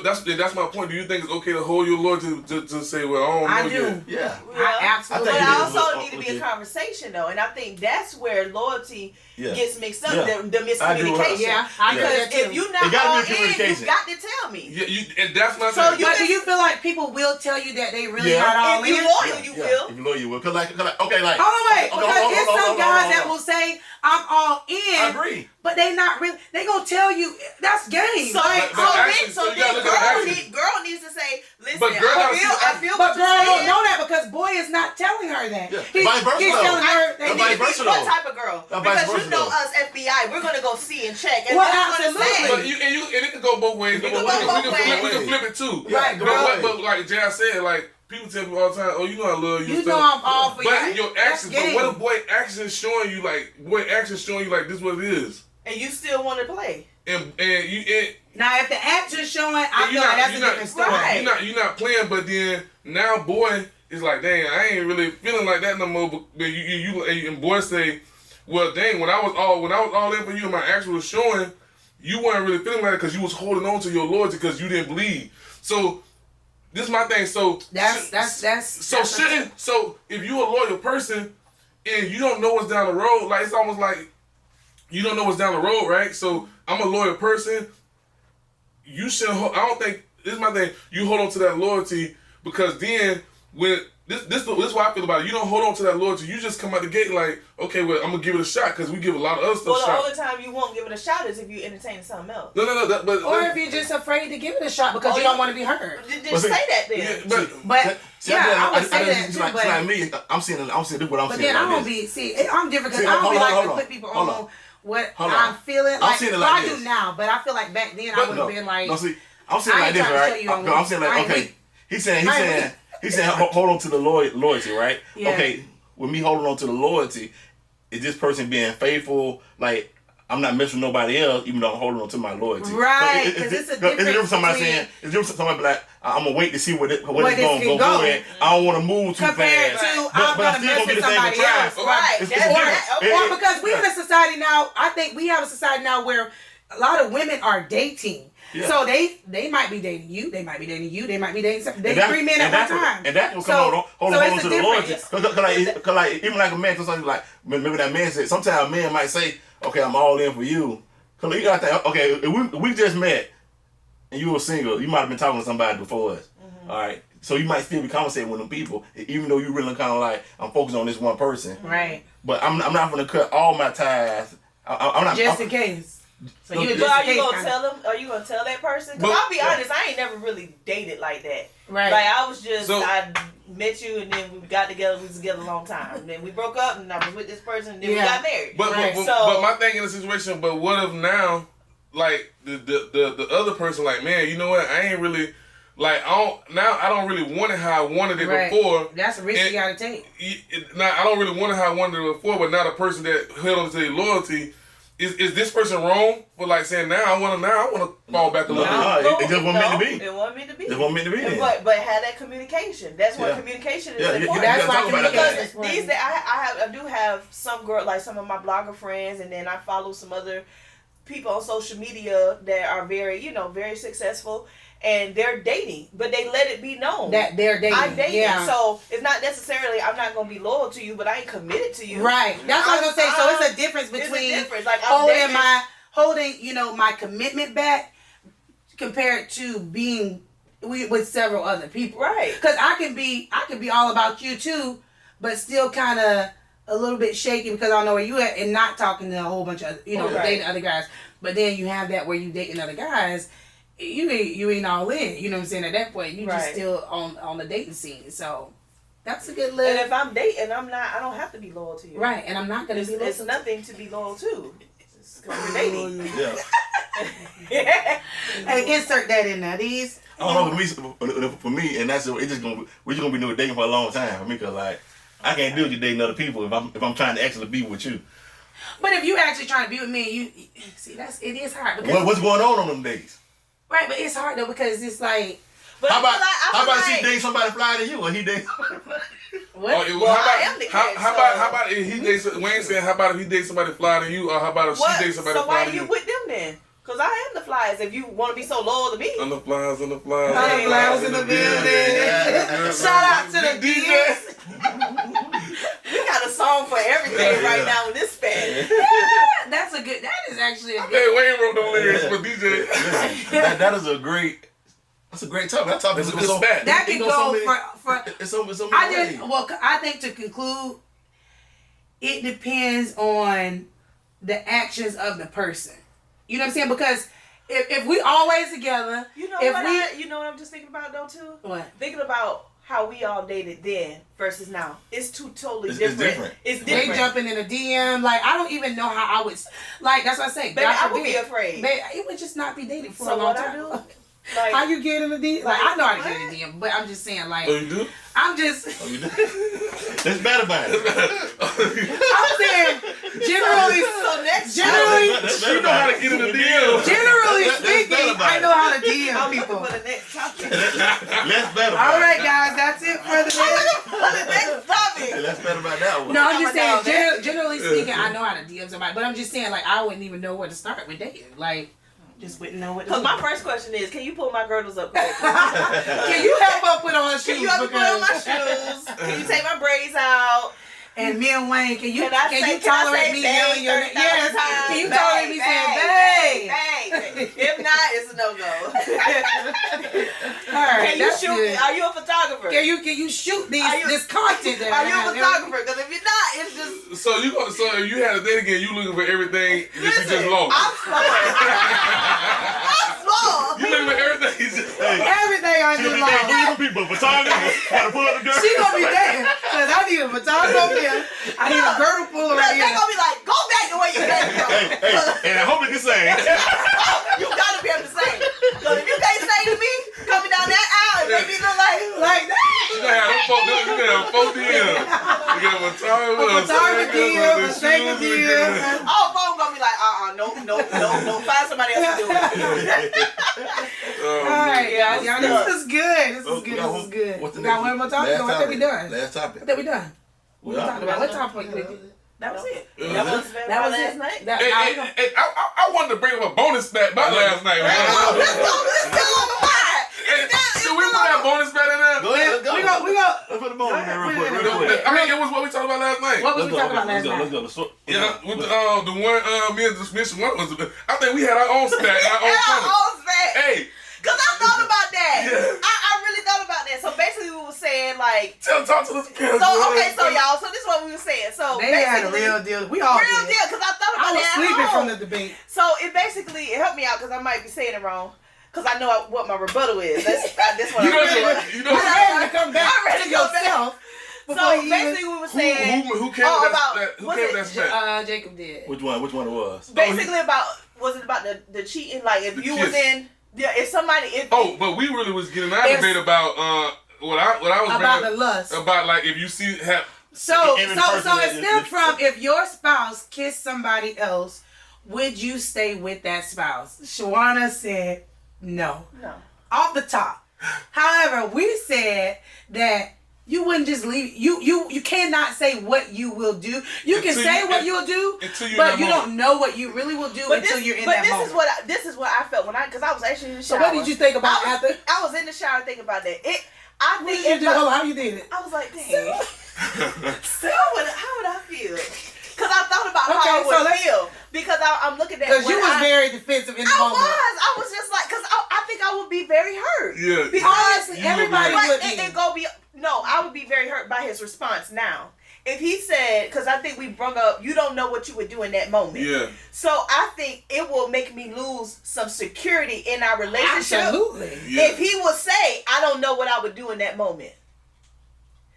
E: That's my point. Do you think it's okay to hold your Lord to say, well, I don't know
B: do.
C: Yeah.
B: I absolutely.
D: But
C: think
D: I
C: it
D: also
C: is
D: need to be a
C: legit.
D: conversation though, and I think that's where loyalty gets mixed up.
C: Yeah.
D: The
C: I agree with her.
D: miscommunication.
B: Yeah, I agree
D: Because
B: with that too.
D: if you're not
C: It gotta be
D: all
C: a
D: in,
C: communication.
D: you got to tell me.
E: Yeah, and that's my
D: So
E: thing.
B: But do you feel like people will tell you that they really
C: Yeah.
B: not all
D: If you
B: in?
D: loyal, you will.
C: If you loyal, you will. Cause like, okay, like.
B: Hold on, wait.
C: Okay,
B: Because
C: hold
B: there's
C: on,
B: some
C: hold on,
B: guys
C: hold
B: that
C: on.
B: will say, I'm all in.
C: I agree.
B: But they not really. They gonna tell you that's game.
D: So,
B: Like,
E: But action, so you gotta look at action.
D: girl needs to say, listen,
E: But girl gotta see
D: I feel
B: but
D: what
B: girl
D: you're
B: don't
D: saying.
B: know that because boy is not telling her that.
C: Yeah.
B: He-
C: Vice versa,
B: he's
C: though.
B: telling her
C: Yeah,
B: that
C: vice
B: he-
C: versa,
D: What
C: though.
D: type of girl?
C: Vice
D: Because
C: versa,
D: you know
C: though.
D: us FBI, we're gonna go see and check, and
B: Well,
D: we're gonna
B: absolutely.
D: say,
E: And it can go both ways.
D: It can go both ways.
E: We can flip it too.
B: Right,
E: But like Jazz said, like people tell me all the time, oh, you know I love you.
B: You
E: stuff.
B: know I'm all for you.
E: But your
B: That's
E: actions, but
B: game.
E: what if boy actions showing you like this what it is,
D: and you still want to play.
E: and you.
B: Now, if the action's showing, I
E: And
B: feel like that's a different story.
D: right.
E: You're not playing, but then now boy is like, dang, I ain't really feeling like that no more. But you and boy say, well, dang, when I was all in for you and my action was showing, you weren't really feeling like it because you was holding on to your loyalty because you didn't believe. So this is my thing. So so if you're a loyal person and you don't know what's down the road, like it's almost like you don't know what's down the road, right? So I'm a loyal person. You shouldn't. I don't think this is my thing. You hold on to that loyalty because then when this is what I feel about it. You don't hold on to that loyalty. You just come out the gate like, okay, well I'm gonna give it a shot because we give a lot of other stuff.
D: Well, the
E: shots.
D: only time you won't give it a shot is if you entertain something else.
E: No.
B: Or if you're just afraid to give it a shot because you don't want to be hurt.
D: Just say that then.
E: Yeah,
B: But I would say that too.
C: Like,
B: But
C: like me, I'm seeing this what I'm seeing.
B: But then I don't be I'm different because I don't be like to put people on what I'm feeling. Like,
C: I'm seeing it like
B: I
C: this.
B: do now, but I feel like back then I would have been like.
C: No, see, I'm saying
B: I
C: like
B: ain't
C: this,
B: trying to
C: right?
B: show you on
C: I'm saying
B: I
C: like,
B: ain't
C: okay.
B: weak.
C: He's saying hold on to the loyalty, right?
B: Yeah.
C: Okay, with me holding on to the loyalty, is this person being faithful? Like I'm not messing with nobody else, even though I'm holding on to my loyalty.
B: Right, because it's a difference
C: It's somebody
B: between-
C: saying, it's different. Somebody be like, I'm gonna wait to see what it's
B: this
C: going
B: can
C: to
B: go.
C: go in. I don't want to move too
B: Compared
C: fast.
B: to
C: But
B: I'm
C: I
B: gonna
C: still
B: mess
C: gonna
B: with
C: get the same
B: somebody
C: try.
B: else,
D: Right.
C: It's
D: That's
C: different.
D: that.
B: Or because we in a society now, I think we have a society now where a lot of women are dating.
C: Yeah.
B: So they might be dating you, they might be dating you, they might be dating some,
C: And that-
B: 3 men
C: and
B: at one
C: that's what-
B: time.
C: And that's what
B: So-
C: come on, hold
B: so
C: on
B: it's
C: to
B: a
C: the loyalty.
B: difference.
C: Cause like even like a man, sometimes like maybe that man said. Sometimes a man might say, "Okay, I'm all in for you." Cause you got that. Okay, if we just met and you were single, you might have been talking to somebody before us.
B: Mm-hmm.
C: All right, so you might still be conversating with them people, even though you really kind of like I'm focused on this one person.
B: Right.
C: But I'm not gonna cut all my ties. I'm not
B: Just in case. So you
C: But
D: But
B: just
D: are
B: in
D: you
B: case
D: gonna
B: kinda.
D: tell them? Are you gonna tell that person? Because
E: But-
D: I'll be honest, I ain't never really dated like that.
B: Right.
D: Like I was just
E: So-
D: I met you and then we got together. We was together a long time. And then we broke up and I was with this person and then we
B: Yeah.
D: got married.
E: But,
B: Right.
E: but my thing in the situation, but what if now, like the other person, like man, you know what? I ain't really like I don't really want it how I wanted it
B: Right.
E: before.
B: That's a risk
E: And-
B: you gotta take.
E: Now I don't really want it how I wanted it before, but now the person that held on to their loyalty. Is this person wrong for like saying now I want to fall back a little bit?
C: No, it just wasn't meant to be.
D: It wasn't meant to be.
C: It wasn't meant to be. then.
D: But had that communication. That's why
C: Yeah.
D: communication is
C: Yeah, you
D: important.
B: That's
C: gotta
B: why
C: talk about it.
B: communication
D: Because
B: is important.
D: these days I do have some girl, like some of my blogger friends, and then I follow some other people on social media that are very successful, and they're dating, but they let it be known
B: That they're dating.
D: I'm dating.
B: Yeah.
D: So it's not necessarily I'm not gonna be loyal to you, but I ain't committed to you.
B: Right. That's what I was gonna say. So it's a difference
D: It's a
B: between
D: difference. Like I'm dating.
B: holding my commitment back compared to being with several other people.
D: Right.
B: Because I can be all about you too, but still kind of a little bit shaky because I don't know where you at and not talking to a whole bunch of
D: Right.
B: dating other guys. But then you have that where you dating other guys. You ain't all in. You know what I'm saying? At that point, you just
D: Right.
B: still on the dating scene. So that's a good
D: And
B: little
D: if I'm dating, I don't have to be loyal to you.
B: right. And I'm not gonna be
D: It's
B: listening.
D: nothing to be loyal to. Because we're dating.
C: Yeah.
B: Hey, insert that in there. These.
C: I don't know for me, and that's we're just gonna be doing dating for a long time for me, cause like I can't do it dating other people if I'm trying to actually be with you.
B: But if you actually trying to be with me, you see it is hard because
C: What's going on them days?
B: right, but it's hard though because it's like
D: But
C: How
D: I
C: about
D: feel like,
C: she date somebody fly to you, or he date somebody fly to you?
B: What?
E: Oh,
D: Well, I am the catch,
E: how about if he dates, Wayne said, how about if he dates somebody flyer than you, or how about if
D: What?
E: she dates somebody
D: So
E: flyer
D: why
E: than
D: are you
E: you?
D: with them then? Because I am the flyers if you want to be so loyal to me.
E: On the flyers.
B: Flowers in the building. Shout out to the DJs.
D: We got a song for everything right now in this span.
B: That's a good. That is actually a
E: Hey,
B: good.
E: Wayne wrote them lyrics for DJ.
C: Listen, that is a great. That's a great topic. That topic
E: It's
C: is
E: a good
C: so.
E: spat.
B: That could
C: so
B: go
C: many-
B: for.
C: It's so many
B: I
C: ways.
B: just well, I think to conclude, it depends on the actions of the person. You know what I'm saying? Because if we always together,
D: You know
B: if
D: what? You know what I'm just thinking about though too.
B: What?
D: Thinking about how we all dated then versus now. It's two totally
C: It's
D: different.
C: different.
D: It's
B: they
D: different.
B: jumping in a DM, like I don't even know how I would like. That's what I say.
D: Baby,
B: God
D: I would
B: forbid.
D: be afraid.
B: Baby, it would just not be dating for
D: So
B: a long
D: what
B: time.
D: I do? Like,
B: How you get in the DM? Like I know how to get in
D: what?
B: the DM, but I'm just saying, like
E: Oh, you do?
B: I'm just.
C: Oh, you do? That's bad about it.
B: I'm saying generally.
D: so next
B: Generally,
C: That's
E: You know how to get in the DM.
B: generally
C: That's
B: speaking,
C: better about
B: I
C: it.
B: know how to DM
D: I'm
B: people.
D: looking for the next topic.
C: Let's bet about
B: All
C: it.
B: right, guys, that's it for the day.
D: the next topic.
C: Let's bet about that one.
B: No, I'm just saying.
D: Come on,
B: Generally speaking, I know how to DM somebody, but I'm just saying, like, I wouldn't even know where to start with dating. Like, just wouldn't know what to do.
D: Because my first question is, can you pull my girdles up?
B: Can you help her put on her shoes?
D: Can you help me put on my
B: Because-
D: shoes? Can you take my braids out?
B: And me and Wayne, can you
D: Can I say
B: tolerate me
D: babe
B: yelling your name?
D: 30,000
B: Yes.
D: times?
B: Can you
D: Babe,
B: tolerate me saying babe?
D: babe? If not, it's a no-go.
B: All right,
D: Can you
B: that's
D: shoot?
B: good.
D: Are you a photographer?
B: Can you shoot
D: Are you-
B: this content? That
D: Are
B: I
D: you a
B: have?
D: photographer? Because if you're not, it's just...
E: So if you had a date again, you looking for everything that you just
D: Listen,
E: lost.
D: I'm slow. I'm slow.
E: You looking for everything you just lost.
B: Everything I do long.
C: people, photographer, gotta pull up the girl.
B: She gonna be there because I need a photographer here. I need a girdle puller
D: Look,
B: right
D: they're
B: here.
D: going to be like, go back the way you came from.
C: And I hope you can sing.
D: You got to be able to sing. Because if you can't sing to me, coming down that aisle, it make me look like that.
E: You gonna have them folk, you gonna have 4 DM. You got a
B: Photographer DM, a singer DM.
D: All phone gonna be like, no, find somebody else to do it.
B: All right,
D: Yeah,
B: y'all,
D: it's
B: this is good. This is good. This is good.
C: What's the
B: We got
C: next
B: one more topic. I think we done.
C: Last topic.
B: I think we done. What we
C: Well,
B: talking about? What topic did we do? That was it.
D: That was
B: That was
D: last
B: it.
D: night.
B: That,
E: Hey,
B: now we
E: hey,
B: gonna-
E: hey, I wanted to bring up a bonus stat about last night.
D: Let's go. Let's go on the line.
E: Should we put that bonus stat in there?
C: Go ahead, let's go.
B: we go.
C: Let's put the ball in there real quick. Real quick.
E: I mean, it was what we talked about last night.
B: What was
C: Let's
B: we
C: go.
B: talking about last night?
C: Let's go. Let's go.
E: Yeah, with the one me and the Smith one was. I think we had our own stat and our own
D: And
E: bonus.
D: our own stat.
E: Hey,
D: Because I thought about that.
E: Yeah.
D: I really thought about that. So basically we were saying like,
E: talk to this kid.
D: so okay, so y'all, so this is what we were saying. So
B: They had a
D: basically,
B: real deal. We all
D: real
B: did.
D: deal, because I thought
B: I
D: about
B: was
D: that at
B: sleeping
D: home.
B: from the debate.
D: So it basically, it helped me out because I might be saying it wrong. Because I know what my rebuttal is. That's what
E: You know,
D: I'm ready.
E: you know.
B: I'm ready to come back
D: I'm ready
B: to
D: to come back.
B: yourself.
D: So
B: before you
D: basically we were saying,
E: Who came with
D: about,
E: that? Who
D: was
E: came
D: it
E: with that stat?
B: Jacob did.
C: Which one? Which one it was?
D: basically about, was it about the cheating? Like if
E: The
D: you
E: kiss.
D: was in, if somebody, if
E: Oh, but we really was getting our
B: It's-
E: debate about what I was
B: About
E: bringing-
B: the lust.
E: about like if you see
B: So
C: Every person
B: so
C: that
B: it's
C: is-
B: still from if your spouse kissed somebody else, would you stay with that spouse? Shawana said no.
D: no.
B: Off the top. However, we said that you wouldn't just leave. You cannot say what you will do. You can
E: Until
B: say
E: you-
B: what you'll do,
E: until you're in
B: but
E: that
B: you
E: moment.
B: don't know what you really will do until you're in that moment.
D: This is what I felt when because I was actually in the
B: So
D: shower.
B: what did you think about
D: I was,
B: after?
D: I was in the shower thinking about that. I
B: What
D: think
B: did you
D: if
B: do?
D: I-
B: Hold on, how you did it?
D: I was like, dang. So how would I feel? Because I thought about
B: Okay,
D: how I
B: so
D: would
B: let's-
D: feel. Because I'm looking at
B: Because
D: when
B: you was
D: I,
B: very defensive in the
D: I
B: moment.
D: was just like, because I think I would be very hurt.
E: Yeah.
D: Because
B: Honestly,
E: You
B: everybody
E: would
B: would
D: but
B: be.
D: it go be no, I would be very hurt by his response now. If he said, because I think we brought up, you don't know what you would do in that moment.
E: Yeah.
D: So I think it will make me lose some security in our relationship.
B: Absolutely.
E: Yeah.
D: If he would say, I don't know what I would do in that moment.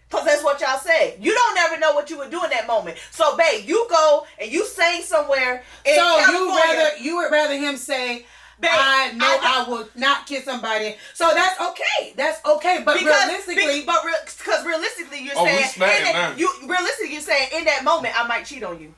D: Because that's what y'all say. You don't ever know what you would do in that moment. So, babe, you go and you sing somewhere in
B: So
D: California.
B: you would rather him say,
D: Babe,
B: I know
D: I
B: I will not kiss somebody. So that's okay. That's okay. But realistically,
D: because realistically, you're
E: Oh, we
D: saying
E: smacking
D: in that,
E: now.
D: realistically you're saying in that moment I might cheat on you.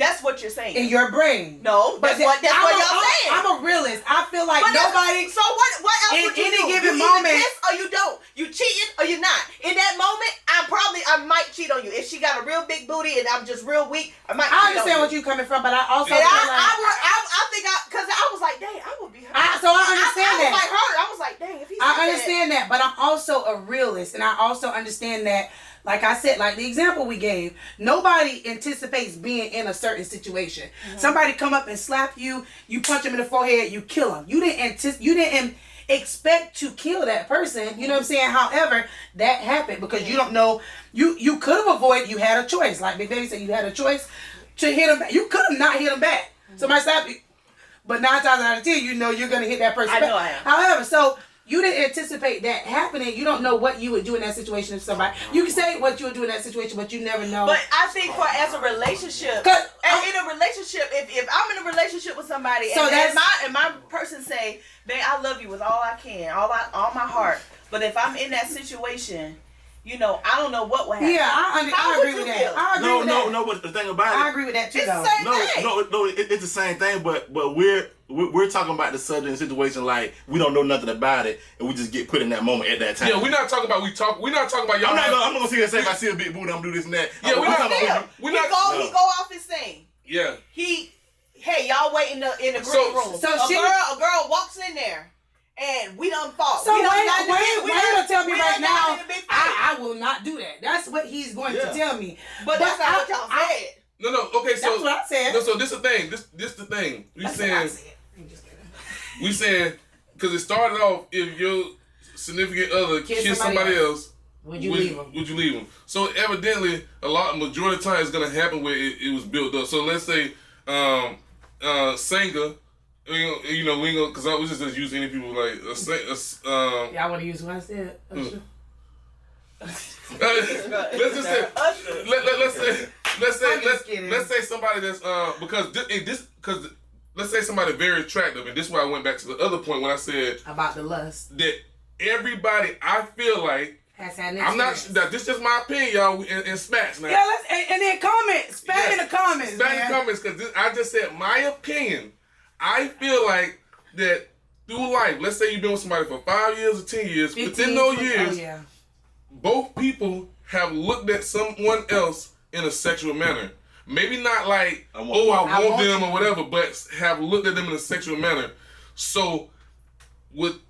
D: That's what you're saying.
B: in your brain.
D: No, that's what y'all saying.
B: I'm a realist. I feel like
D: But
B: nobody.
D: So what else
B: in
D: would you
B: any
D: do?
B: given
D: you
B: moment-
D: either kiss or you don't. You cheating or you're not. In that moment, I might cheat on you. If she got a real big booty and I'm just real weak, I might cheat
B: I understand
D: on
B: what
D: you.
B: you're coming from, but I also
D: And
B: feel
D: I think because I was like, dang, I would be hurt.
B: So I understand
D: I
B: that.
D: was like hurt. I was like, dang, if he said
B: I understand that, but I'm also a realist, and I also understand that, like I said, like the example we gave, nobody anticipates being in a certain situation. Mm-hmm. Somebody come up and slap you, you punch him in the forehead, you kill him. You didn't expect to kill that person. You know what I'm saying? However, that happened because you don't know. You could have avoided. You had a choice. Like Big Baby said, you had a choice to hit him back. You could have not hit him back. Mm-hmm. Somebody slap you. But 9 times out of 10, you know you're going to hit that person back.
D: I know I am.
B: However, so you didn't anticipate that happening. You don't know what you would do in that situation if somebody... You can say what you would do in that situation, but you never know.
D: But I think as a relationship, in a relationship, if I'm in a relationship with somebody
B: so
D: and my person say, babe, I love you with all I can, all my heart. But if I'm in that situation, you know, I don't know what will happen.
B: Yeah, I agree with that. I agree with that.
C: No, but the thing about it...
B: I agree with that too,
D: it's
B: though.
D: The same thing.
C: No, it's the same thing, but we're talking about the subject and situation like we don't know nothing about it and we just get put in that moment at that time.
E: Yeah, we're not talking about we're not talking about y'all.
C: I'm not gonna sit here and say if I see a big booty, I'm gonna do this and that.
E: Yeah,
D: He go off his thing.
E: Yeah.
D: Hey, y'all wait in the green room.
B: So
D: a girl walks in there and we done fought.
B: So
D: we done
B: Wayne will tell me right now,
D: I
B: I will not do that. That's what he's going to tell me.
D: But that's not what y'all said.
E: No. Okay, so
B: that's what I said.
E: No, so this the thing. This the thing. We saying because it started off if your significant other kiss somebody else. Would you leave them? So evidently, majority of the time it's gonna happen where it was built up. So let's say, singer, you know, we ain't gonna because I was just use any people like
B: Yeah, I want to use what I said.
E: Let's say somebody that's because let's say somebody very attractive, and this is why I went back to the other point when I said
B: about the lust
E: that everybody I feel like.
B: Has had
E: I'm not. This is just my opinion, y'all. In spats now.
B: Yeah, and then comment. Spat in the comments.
E: Spat in the comments because I just said my opinion. I feel like that through life. Let's say you've been with somebody for 5 years or 10 years.
B: 15,
E: within those years, both people have looked at someone else in a sexual manner. Maybe not like I want them or whatever, but have looked at them in a sexual manner. So would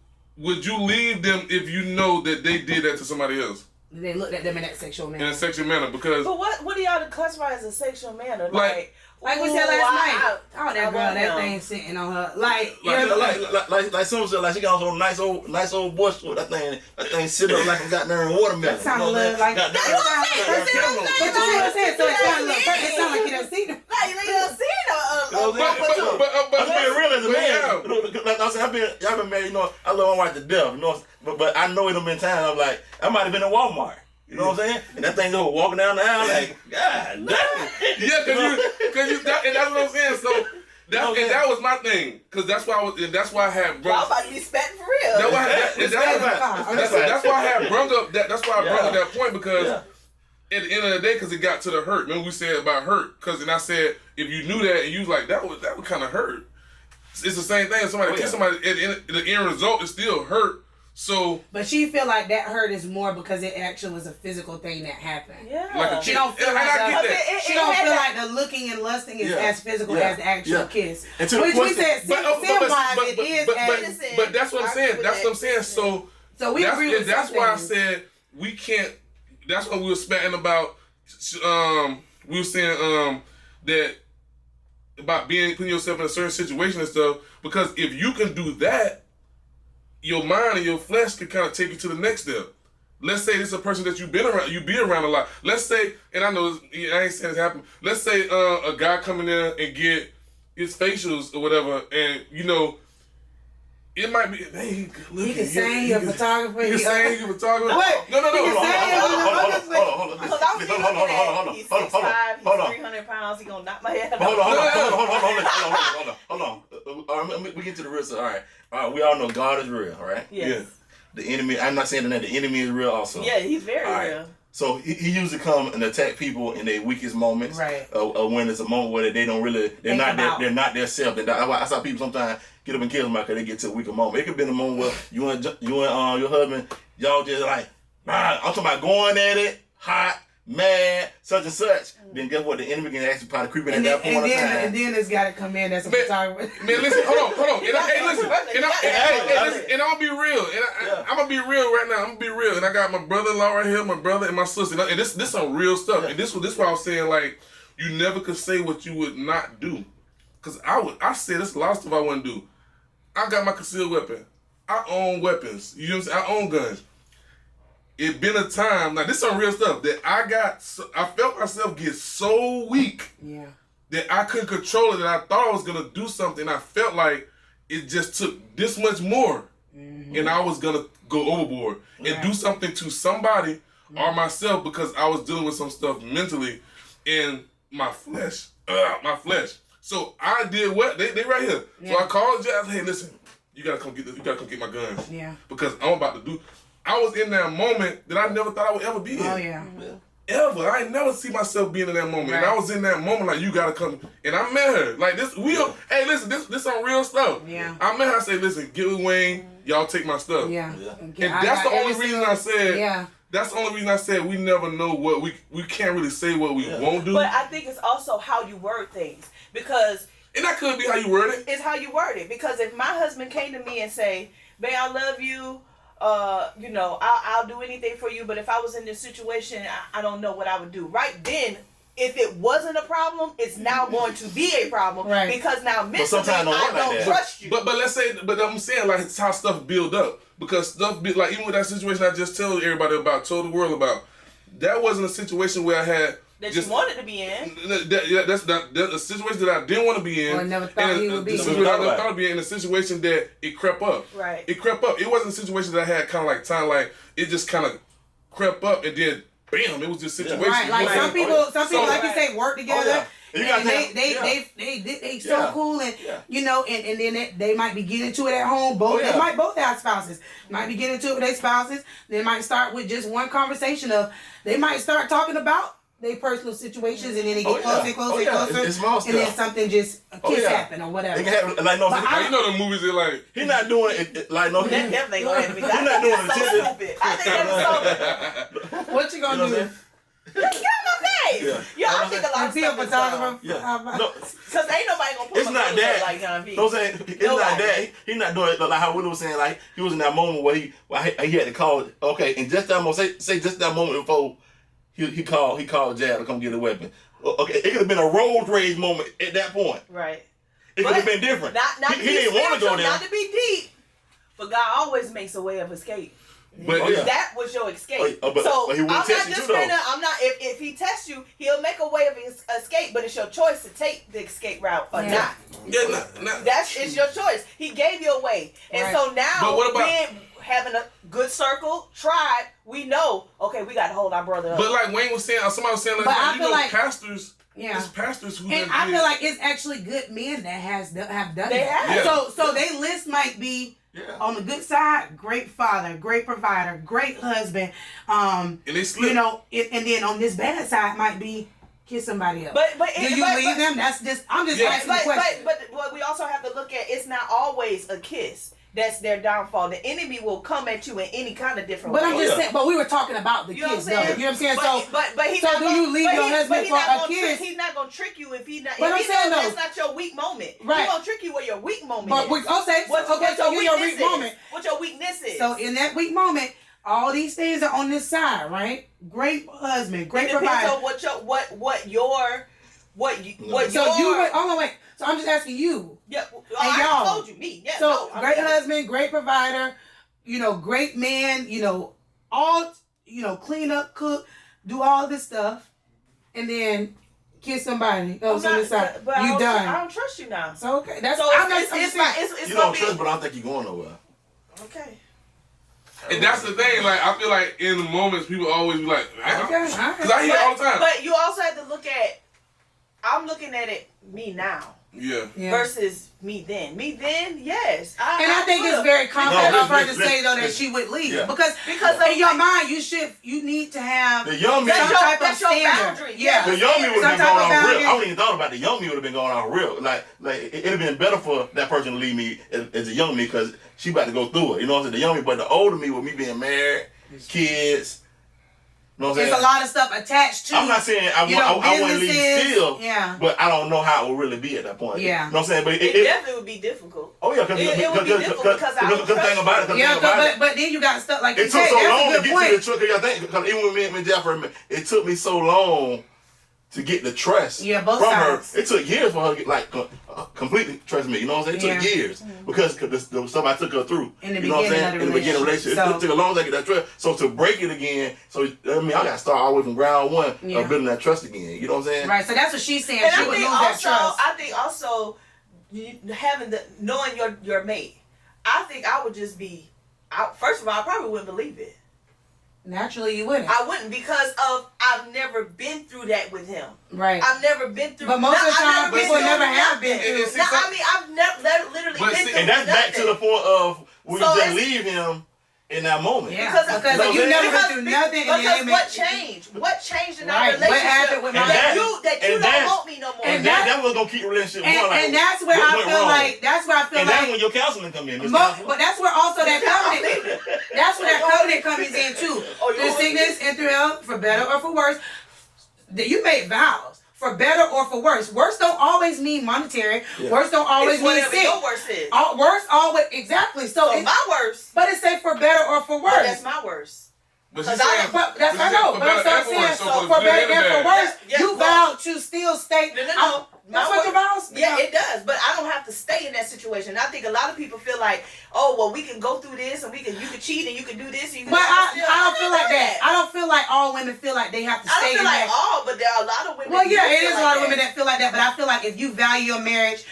E: you leave them if you know that they did that to somebody else?
B: They looked at them in that sexual manner.
E: In a sexual manner, because...
D: But what do y'all classify as a sexual manner?
B: Like we said last night. That girl, that thing sitting on her. Like
C: someone said, like she got on nice old bush with that thing sitting up like a goddamn watermelon.
B: That sound a little like... That's what I'm saying. But you see what I'm saying? So it sounds like you done seen them.
D: Like, you done seen
C: But I'm being real as a man. Like I said, y'all been married, you know, I love my wife to death, you know, but I know it done been times I'm like, I might have been in Walmart. You know what I'm saying? And that thing go walking down the aisle like, God damn.
E: Yeah, cause you, and that's what I'm saying. So that was my thing, cause that's why I had.
D: Y'all about to be spatting for real.
E: That's why I had brung up that. That's why I brung up that point because at the end of the day, cause it got to the hurt. Remember we said about hurt, cause and I said if you knew that and you was like that would kind of hurt. It's the same thing. If somebody kiss somebody, the end result is still hurt. So,
B: but she feel like that hurt is more because it actually was a physical thing that happened.
D: Yeah,
B: she don't feel like she don't feel like the looking and lusting is as physical as the actual kiss. Which we said, it is.
E: But that's what I'm saying. That's what I'm saying. So
B: we agree with
E: that's why I said we can't. That's what we were spatting about. We were saying that about putting yourself in a certain situation and stuff. Because if you can do that, your mind and your flesh can kind of take you to the next step. Let's say this is a person that you be around a lot. Let's say, and I know I ain't saying this happened. Let's say a guy come in there and get his facials or whatever, and you know, it might be, hey, he good looking.
B: He can sing, you're a photographer.
E: He can sing, you're a photographer.
B: Wait,
E: no.
C: Hold on.
D: Because I was looking at he's 6'5", he's 300 pounds, he gonna knock my head off.
C: Hold on. We get to the real stuff. All right. We all know God is real, right?
D: Yes.
C: The enemy, I'm not saying that the enemy is real also.
D: Yeah, he's very real.
C: So he usually come and attack people in their weakest moments,
B: right?
C: Or when it's a moment where they don't really, they're not their self. I saw people sometimes get up and kill them because they get to a weaker moment. It could be a moment where you and your husband, y'all just like, I'm talking about going at it, hot, mad, such and such. Then guess what? The enemy can actually probably creep in at that point of time.
B: And then it's got to come in as a photographer.
E: Man, listen, hold on. And I'm gonna be real. I'm gonna be real right now. I'm gonna be real. And I got my brother-in-law right here, my brother and my sister. And this some real stuff. And this why I was saying, like, you never could say what you would not do. Cause I said this a lot of stuff I wouldn't do. I got my concealed weapon. I own weapons. You know what I'm saying? I own guns. It been a time, now this is some real stuff, that I felt myself get so weak that I couldn't control it, that I thought I was going to do something. I felt like it just took this much more, and I was going to go overboard and do something to somebody or myself because I was dealing with some stuff mentally in my flesh. So I did what? They right here. Yeah. So I called Jazz, hey, listen, you got to come get this. You got to come get my guns. Yeah. Because I'm about to do... I was in that moment that I never thought I would ever be in. Oh, yeah. Ever. I ain't never see myself being in that moment. Right. And I was in that moment like, you gotta come. And I met her. Like, hey, listen, this some real stuff. Yeah. I met her, I said, listen, get with Wayne, y'all take my stuff. Yeah. And that's the only reason I said, that's the only reason I said we never know what we can't really say what we won't do.
D: But I think it's also how you word things. Because...
E: And that could be how you word it.
D: It's how you word it. Because if my husband came to me and say, babe, I love you, I'll do anything for you, but if I was in this situation, I don't know what I would do. Right then, if it wasn't a problem, it's now going to be a problem. Right. Because now mentally, I don't trust you.
E: But let's say, but I'm saying, like, it's how stuff build up. Because stuff, like, even with that situation I just told everybody about, told the world about, that wasn't a situation where I had...
D: That you wanted to be in.
E: That's a situation that I didn't want to be in.
B: Or never thought he would be in.
E: I never thought to be in a situation that it crept up.
D: Right.
E: It crept up. It wasn't a situation that I had kind of like time, like it just kind of crept up and then bam, it was just a situation.
B: Right. Like some people, like you say, work together. And they so cool and and then they might be getting into it at home. They might both have spouses. Might be getting into it with their spouses. They might start with just one conversation of they might start talking about their personal situations, and then they get closer and closer. It's and then something just a kiss happen or whatever.
E: You know the movies are like
C: he's not doing it like no.
D: That definitely gonna happen.
C: He's not doing it.
D: So stupid. I think that's so.
B: What you gonna do?
D: Get out my face! Yeah, I think a lot of stuff
B: photographer.
D: Because ain't nobody gonna put
C: it's not that.
D: Like John V.
C: It's not that. He's not doing it like how Willie was saying. Like he was in that moment where he had to call. Okay, and just that moment, say just that moment before. He called Jad to come get a weapon. Okay, it could have been a road rage moment at that point.
D: Right.
C: It could have been different. He didn't want to go there.
D: Not to be deep, but God always makes a way of escape.
E: But
D: that was your escape.
C: But he wouldn't test you too, though.
D: I'm not. If he tests you, he'll make a way of escape. But it's your choice to take the escape route or not.
E: Yeah,
D: It's your choice. He gave you a way, and so now,
E: but what about
D: having a good circle, tribe, we know, okay, we got to hold our brother up.
E: But like Wayne was saying, somebody was saying, like, pastors, it's pastors who...
B: And I feel like it's actually good men that have done
D: they
B: that.
D: Have.
B: So their list might be, on the good side, great father, great provider, great husband,
E: and they slip.
B: And then on this bad side might be, kiss somebody else.
D: But
B: do you leave them? I'm just asking the question.
D: But we also have to look at, it's not always a kiss. That's their downfall. The enemy will come at you in any kind of different way.
B: But I'm just saying. But we were talking about the kids, though. You know what I'm saying? So do you leave your husband for a kiss?
D: He's not gonna trick you if he not.
B: But
D: if he knows that's not your weak moment. Right. He's gonna trick you where your weak moment is.
B: So your weak moment.
D: What your weakness is.
B: So in that weak moment, all these things are on this side, right? Great husband, great provider.
D: So
B: wait. So I'm just asking you.
D: Yeah.
B: And y'all.
D: I told you me. Yeah.
B: So great husband, great provider, great man, all clean up, cook, do all this stuff, and then kiss somebody else on the side. You done.
D: I don't trust you now.
B: So okay. That's
D: it's
C: you don't trust, but I don't think you're going nowhere.
D: Okay.
E: And that's the thing, like, I feel like in the moments, people always be like, because I hear it all the time.
D: But you also have to look at, I'm looking at it, me now.
E: Yeah.
D: versus me then. Me then, yes.
B: I think it's very confident of her to say though that she would leave because in your mind you need to have
C: the young me.
B: some type of standard.
D: Boundary.
B: Yeah,
C: the young me would have been
B: some
C: going
B: type of
C: on real.
B: boundary.
C: I wouldn't even thought about the young me would have been going on real. Like it'd have been better for that person to leave me as a young me because she about to go through it. You know what I'm saying? The young me, but the older me with me being married, kids. You know what I'm saying?
B: There's a lot of stuff attached to.
C: I'm not saying I wouldn't leave still, but I don't know how it would really be at that point.
B: Yeah.
C: You know what I'm saying? But
D: it definitely would be difficult.
C: Oh yeah, because think about it.
B: But then you got stuff like
C: it took so long to get to the truck. Because even with me and Jeffrey, it took me so long to get the trust
B: both
C: from
B: sides.
C: her. It took years for her to get completely trust me. You know what I'm saying? It took years because the stuff I took her through.
B: In the
C: beginning of the relationship, it took a long time to get that trust. So to break it again, I got to start all the way from ground one of building that trust again. You know what I'm saying?
B: Right. So that's what she's saying.
D: And
B: she would lose that trust.
D: I think also having knowing your mate, I think I would just be. First of all, I probably wouldn't believe it.
B: Naturally, you wouldn't.
D: I wouldn't because I've never been through that with him.
B: Right.
D: I've never been through.
B: But most of the time, people never have been through.
D: I've never literally been through.
C: And that's back to the point of we just leave him in that moment.
B: Yeah. Because you never been through nothing.
D: Because what changed? What changed in our relationship?
B: What happened with my
D: that you don't want me no more.
C: And that was gonna keep relationship going.
B: And that's where I feel like that's
C: when your counseling come in.
B: But that's where also that covenant. That's where that covenant comes in too. Through sickness and through health, for better or for worse. You made vows. For better or for worse. Worse don't always mean monetary. Yeah. Worse don't always mean sick.
D: Your worse is.
B: Worse always exactly. So
D: my worse.
B: But it say for better or for worse.
D: But that's my worse.
E: But that's I
B: know. But I'm saying for better and for worse, you vowed to still stay.
D: No.
B: That's what your vows.
D: Yeah, it does. But I don't have to stay in that situation. I think a lot of people feel like, oh, well, we can go through this and you can cheat and you can do this. And you can
B: but I don't feel like that. I don't feel like all women feel like they have to stay in that.
D: I don't feel like all, but there are a lot of women.
B: Well, yeah, it is a lot of women that feel like that. But I feel like if you value your marriage,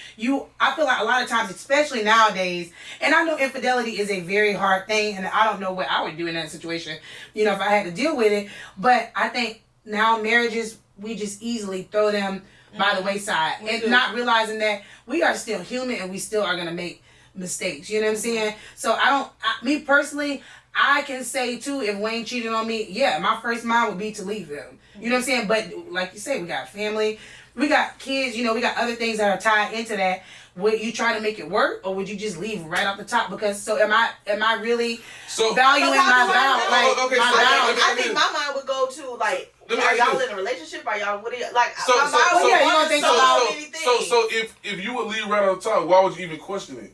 B: I feel like a lot of times, especially nowadays, and I know infidelity is a very hard thing, and I don't know what I would do in that situation, if I had to deal with it. But I think now marriages, we just easily throw them by the wayside and not realizing that we are still human and we still are going to make mistakes. You know what I'm saying? So me personally, I can say too, if Wayne cheated on me, my first mind would be to leave him. You know what I'm saying? But like you say, we got family, we got kids, we got other things that are tied into that. Would you try to make it work, or would you just leave right off the top? Because am I really valuing my vow?
D: I think my mind would go to like, are y'all in a relationship? Are y'all you don't think
E: so if you would leave right off the top, why would you even question it?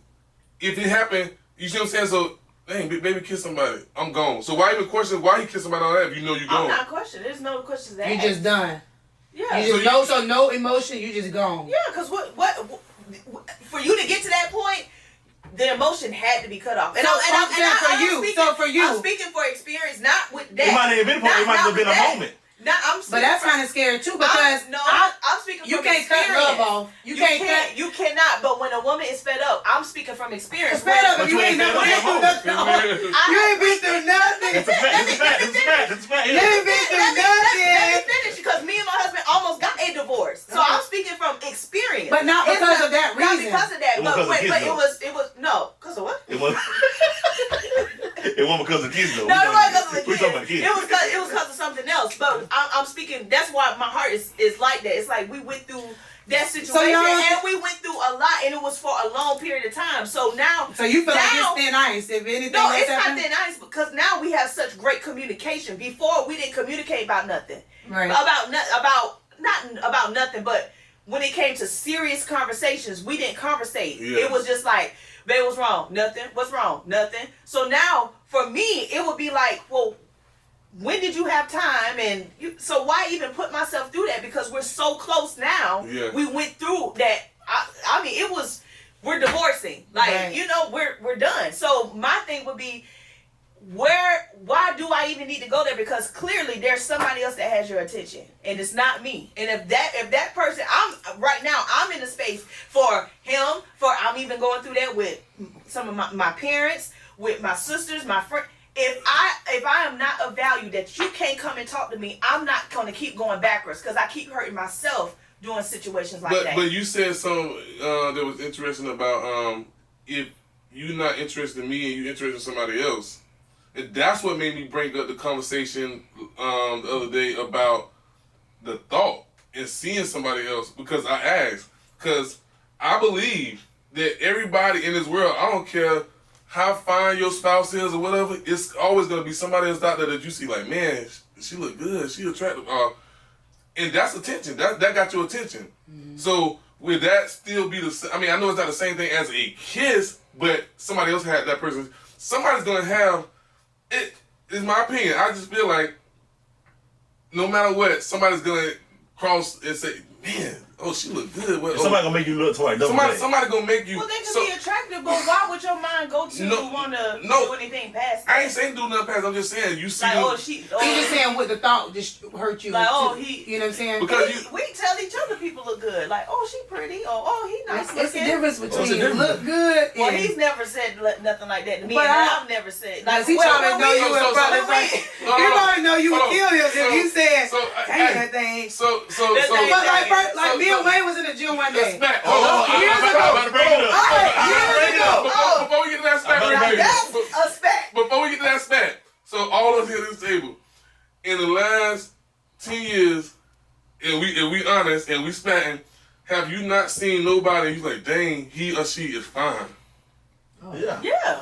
E: If it happened, you see what I'm saying? So, dang, baby, kiss somebody. I'm gone. So why even question why he kiss somebody on that if you know you're gone?
D: I'm not questioning. There's no questions that.
B: You just done.
D: Yeah.
B: You just so no emotion. You just gone.
D: Yeah, because what for you to get to that point, the emotion had to be cut off. And I'm speaking for experience, not with that.
C: It might have been a point. It might have been a moment.
B: But that's kind of scary too because
D: I'm speaking from experience.
B: You can't cut love off.
D: You cannot. But when a woman is fed up, I'm speaking from experience.
B: Fed up, you ain't never been through nothing. You ain't been through nothing.
C: It's a fact.
B: You ain't been through nothing.
D: Let me finish because me and my husband almost got a divorce. So I'm speaking from experience.
B: But not because of that reason.
D: Not because of that. But it was no. Because of what?
C: It wasn't because of kids though.
D: No, it wasn't because of the kids.
C: We're talking about kids.
D: It was because of something else. But I'm speaking. That's why my heart is like that. It's like we went through that situation and we went through a lot, and it was for a long period of time. So now,
B: you feel like it's thin ice. If anything,
D: no, it's not thin ice because now we have such great communication. Before we didn't communicate about nothing,
B: right?
D: Not about nothing, but when it came to serious conversations, we didn't conversate. Yeah. It was just like, babe, what's wrong? Nothing. What's wrong? Nothing. So now, for me, it would be like, well, when did you have time? And so why even put myself through that? Because we're so close now. Yeah. We went through that. I mean, we're divorcing. Like, right. We're done. So my thing would be, why do I even need to go there? Because clearly there's somebody else that has your attention, and it's not me. And if that person, I'm in a space for him. I'm even going through that with some of my parents, with my sisters, my friends. If I am not of value that you can't come and talk to me, I'm not going to keep going backwards because I keep hurting myself doing situations like that.
E: But you said something that was interesting about if you're not interested in me and you're interested in somebody else. And that's what made me bring up the conversation the other day about the thought and seeing somebody else, because I asked. Because I believe that everybody in this world, I don't care how fine your spouse is or whatever, it's always going to be somebody else out there that you see like, man, she look good, she attractive. And that's attention. That got your attention. Mm-hmm. So would that still be the, I mean, I know it's not the same thing as a kiss, but somebody else had that person. Somebody's going to have, it is my opinion. I just feel like no matter what, somebody's going to cross and say, man, oh, she look good. Well,
C: somebody gonna make you look twice.
E: Somebody gonna make you.
D: Well, they could be attractive, but why would your mind go to want to do anything past that?
E: I ain't saying do nothing past. I'm just saying you see.
D: Like,
B: he's just saying what the thought just hurt you.
D: Like,
B: you know what I'm saying?
E: Because
D: we tell each other people look good. Like, oh, she pretty, or oh, he nice looking.
B: It's the difference between look good.
D: Well, he's never said nothing like that to me,
B: but
D: and I've never said.
B: Like, he probably know you would probably. He probably know you would kill him if you said, "Dang that thing." But like me and Wayne was in the gym one day.
E: Years
B: ago.
E: Before we get to that spat,
D: that's a spat.
E: Before we get to that spat, so all of us here at this table, in the last 10 years, and we honest and we spatting, have you not seen nobody who's like, dang, he or she is fine?
C: Oh, yeah.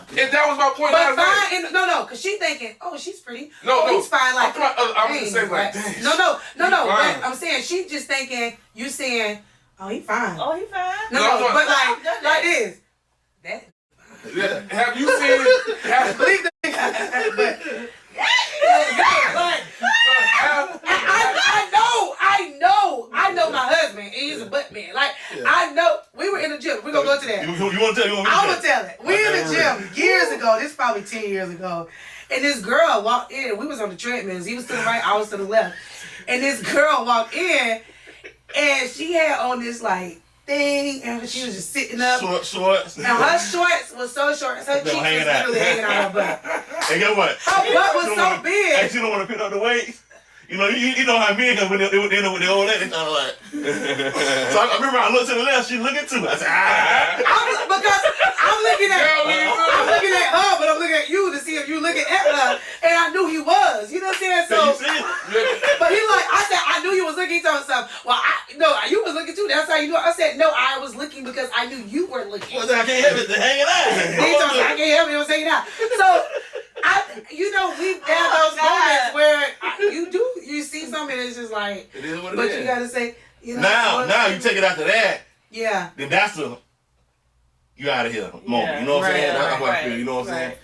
E: And that was my point.
B: But fine, no, because she thinking, oh, she's pretty.
E: No,
B: he's fine. Like,
E: I'm just saying, like, dang.
B: No. But I'm saying she just thinking, you saying, oh, he fine.
D: Oh, he fine.
B: No, but like this. That.
E: Have you seen?
B: Believe the I know my husband, and he's a butt man. Like, I know, we were in the gym. We're going to go to that.
C: You want to tell?
B: I'm going to tell it. We in the gym years ago. This is probably 10 years ago. And this girl walked in. We was on the treadmills. He was to the right, I was to the left. And this girl walked in, and she had on this, like, thing, and she was just sitting up.
C: Shorts.
B: And her shorts was so short. Her cheeks was literally hanging out her butt.
C: And guess what?
B: Her butt was so big.
C: And she don't want to pick up the weights. You know how men when they with the old lady, they kind of like. So I remember I looked to the left, she looking too. I said,
B: because I'm looking at her, but I'm looking at you to see if you looking at her, and I knew he was. You know what I'm saying? So, but he like, I said, I knew you was looking. He told himself, well, you was looking too. That's how you knew. I said, no, I was looking because I knew you were looking.
C: Well, then I can't help it. They're hanging out.
B: He told me, I can't help it. It was hanging out. So. We have those moments where you see something that's just like,
C: it is what it
B: but
C: is.
B: you gotta say,
C: now you take it after that.
B: Yeah.
C: Then that's you out of here moment. You know what I'm saying? That's how I feel. You know what I'm saying?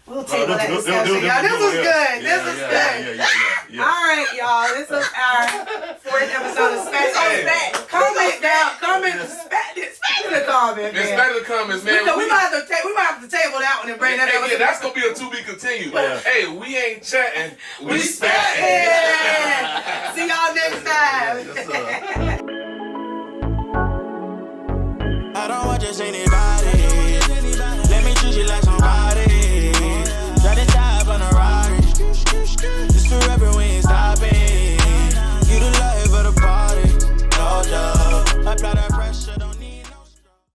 B: We'll table that discussion, y'all. This was good. This is good.
C: Yeah.
B: All right, y'all. This was our 4th episode of Spat. Comment down. Comment. Spat in the comments, man.
E: Spat in the comments, man.
B: We might have to table that one and bring that up.
E: Yeah, that's gonna be a to be continued.
C: Yeah.
E: Hey, we ain't chatting.
B: We spatting. See y'all next time.
A: I don't want just anybody.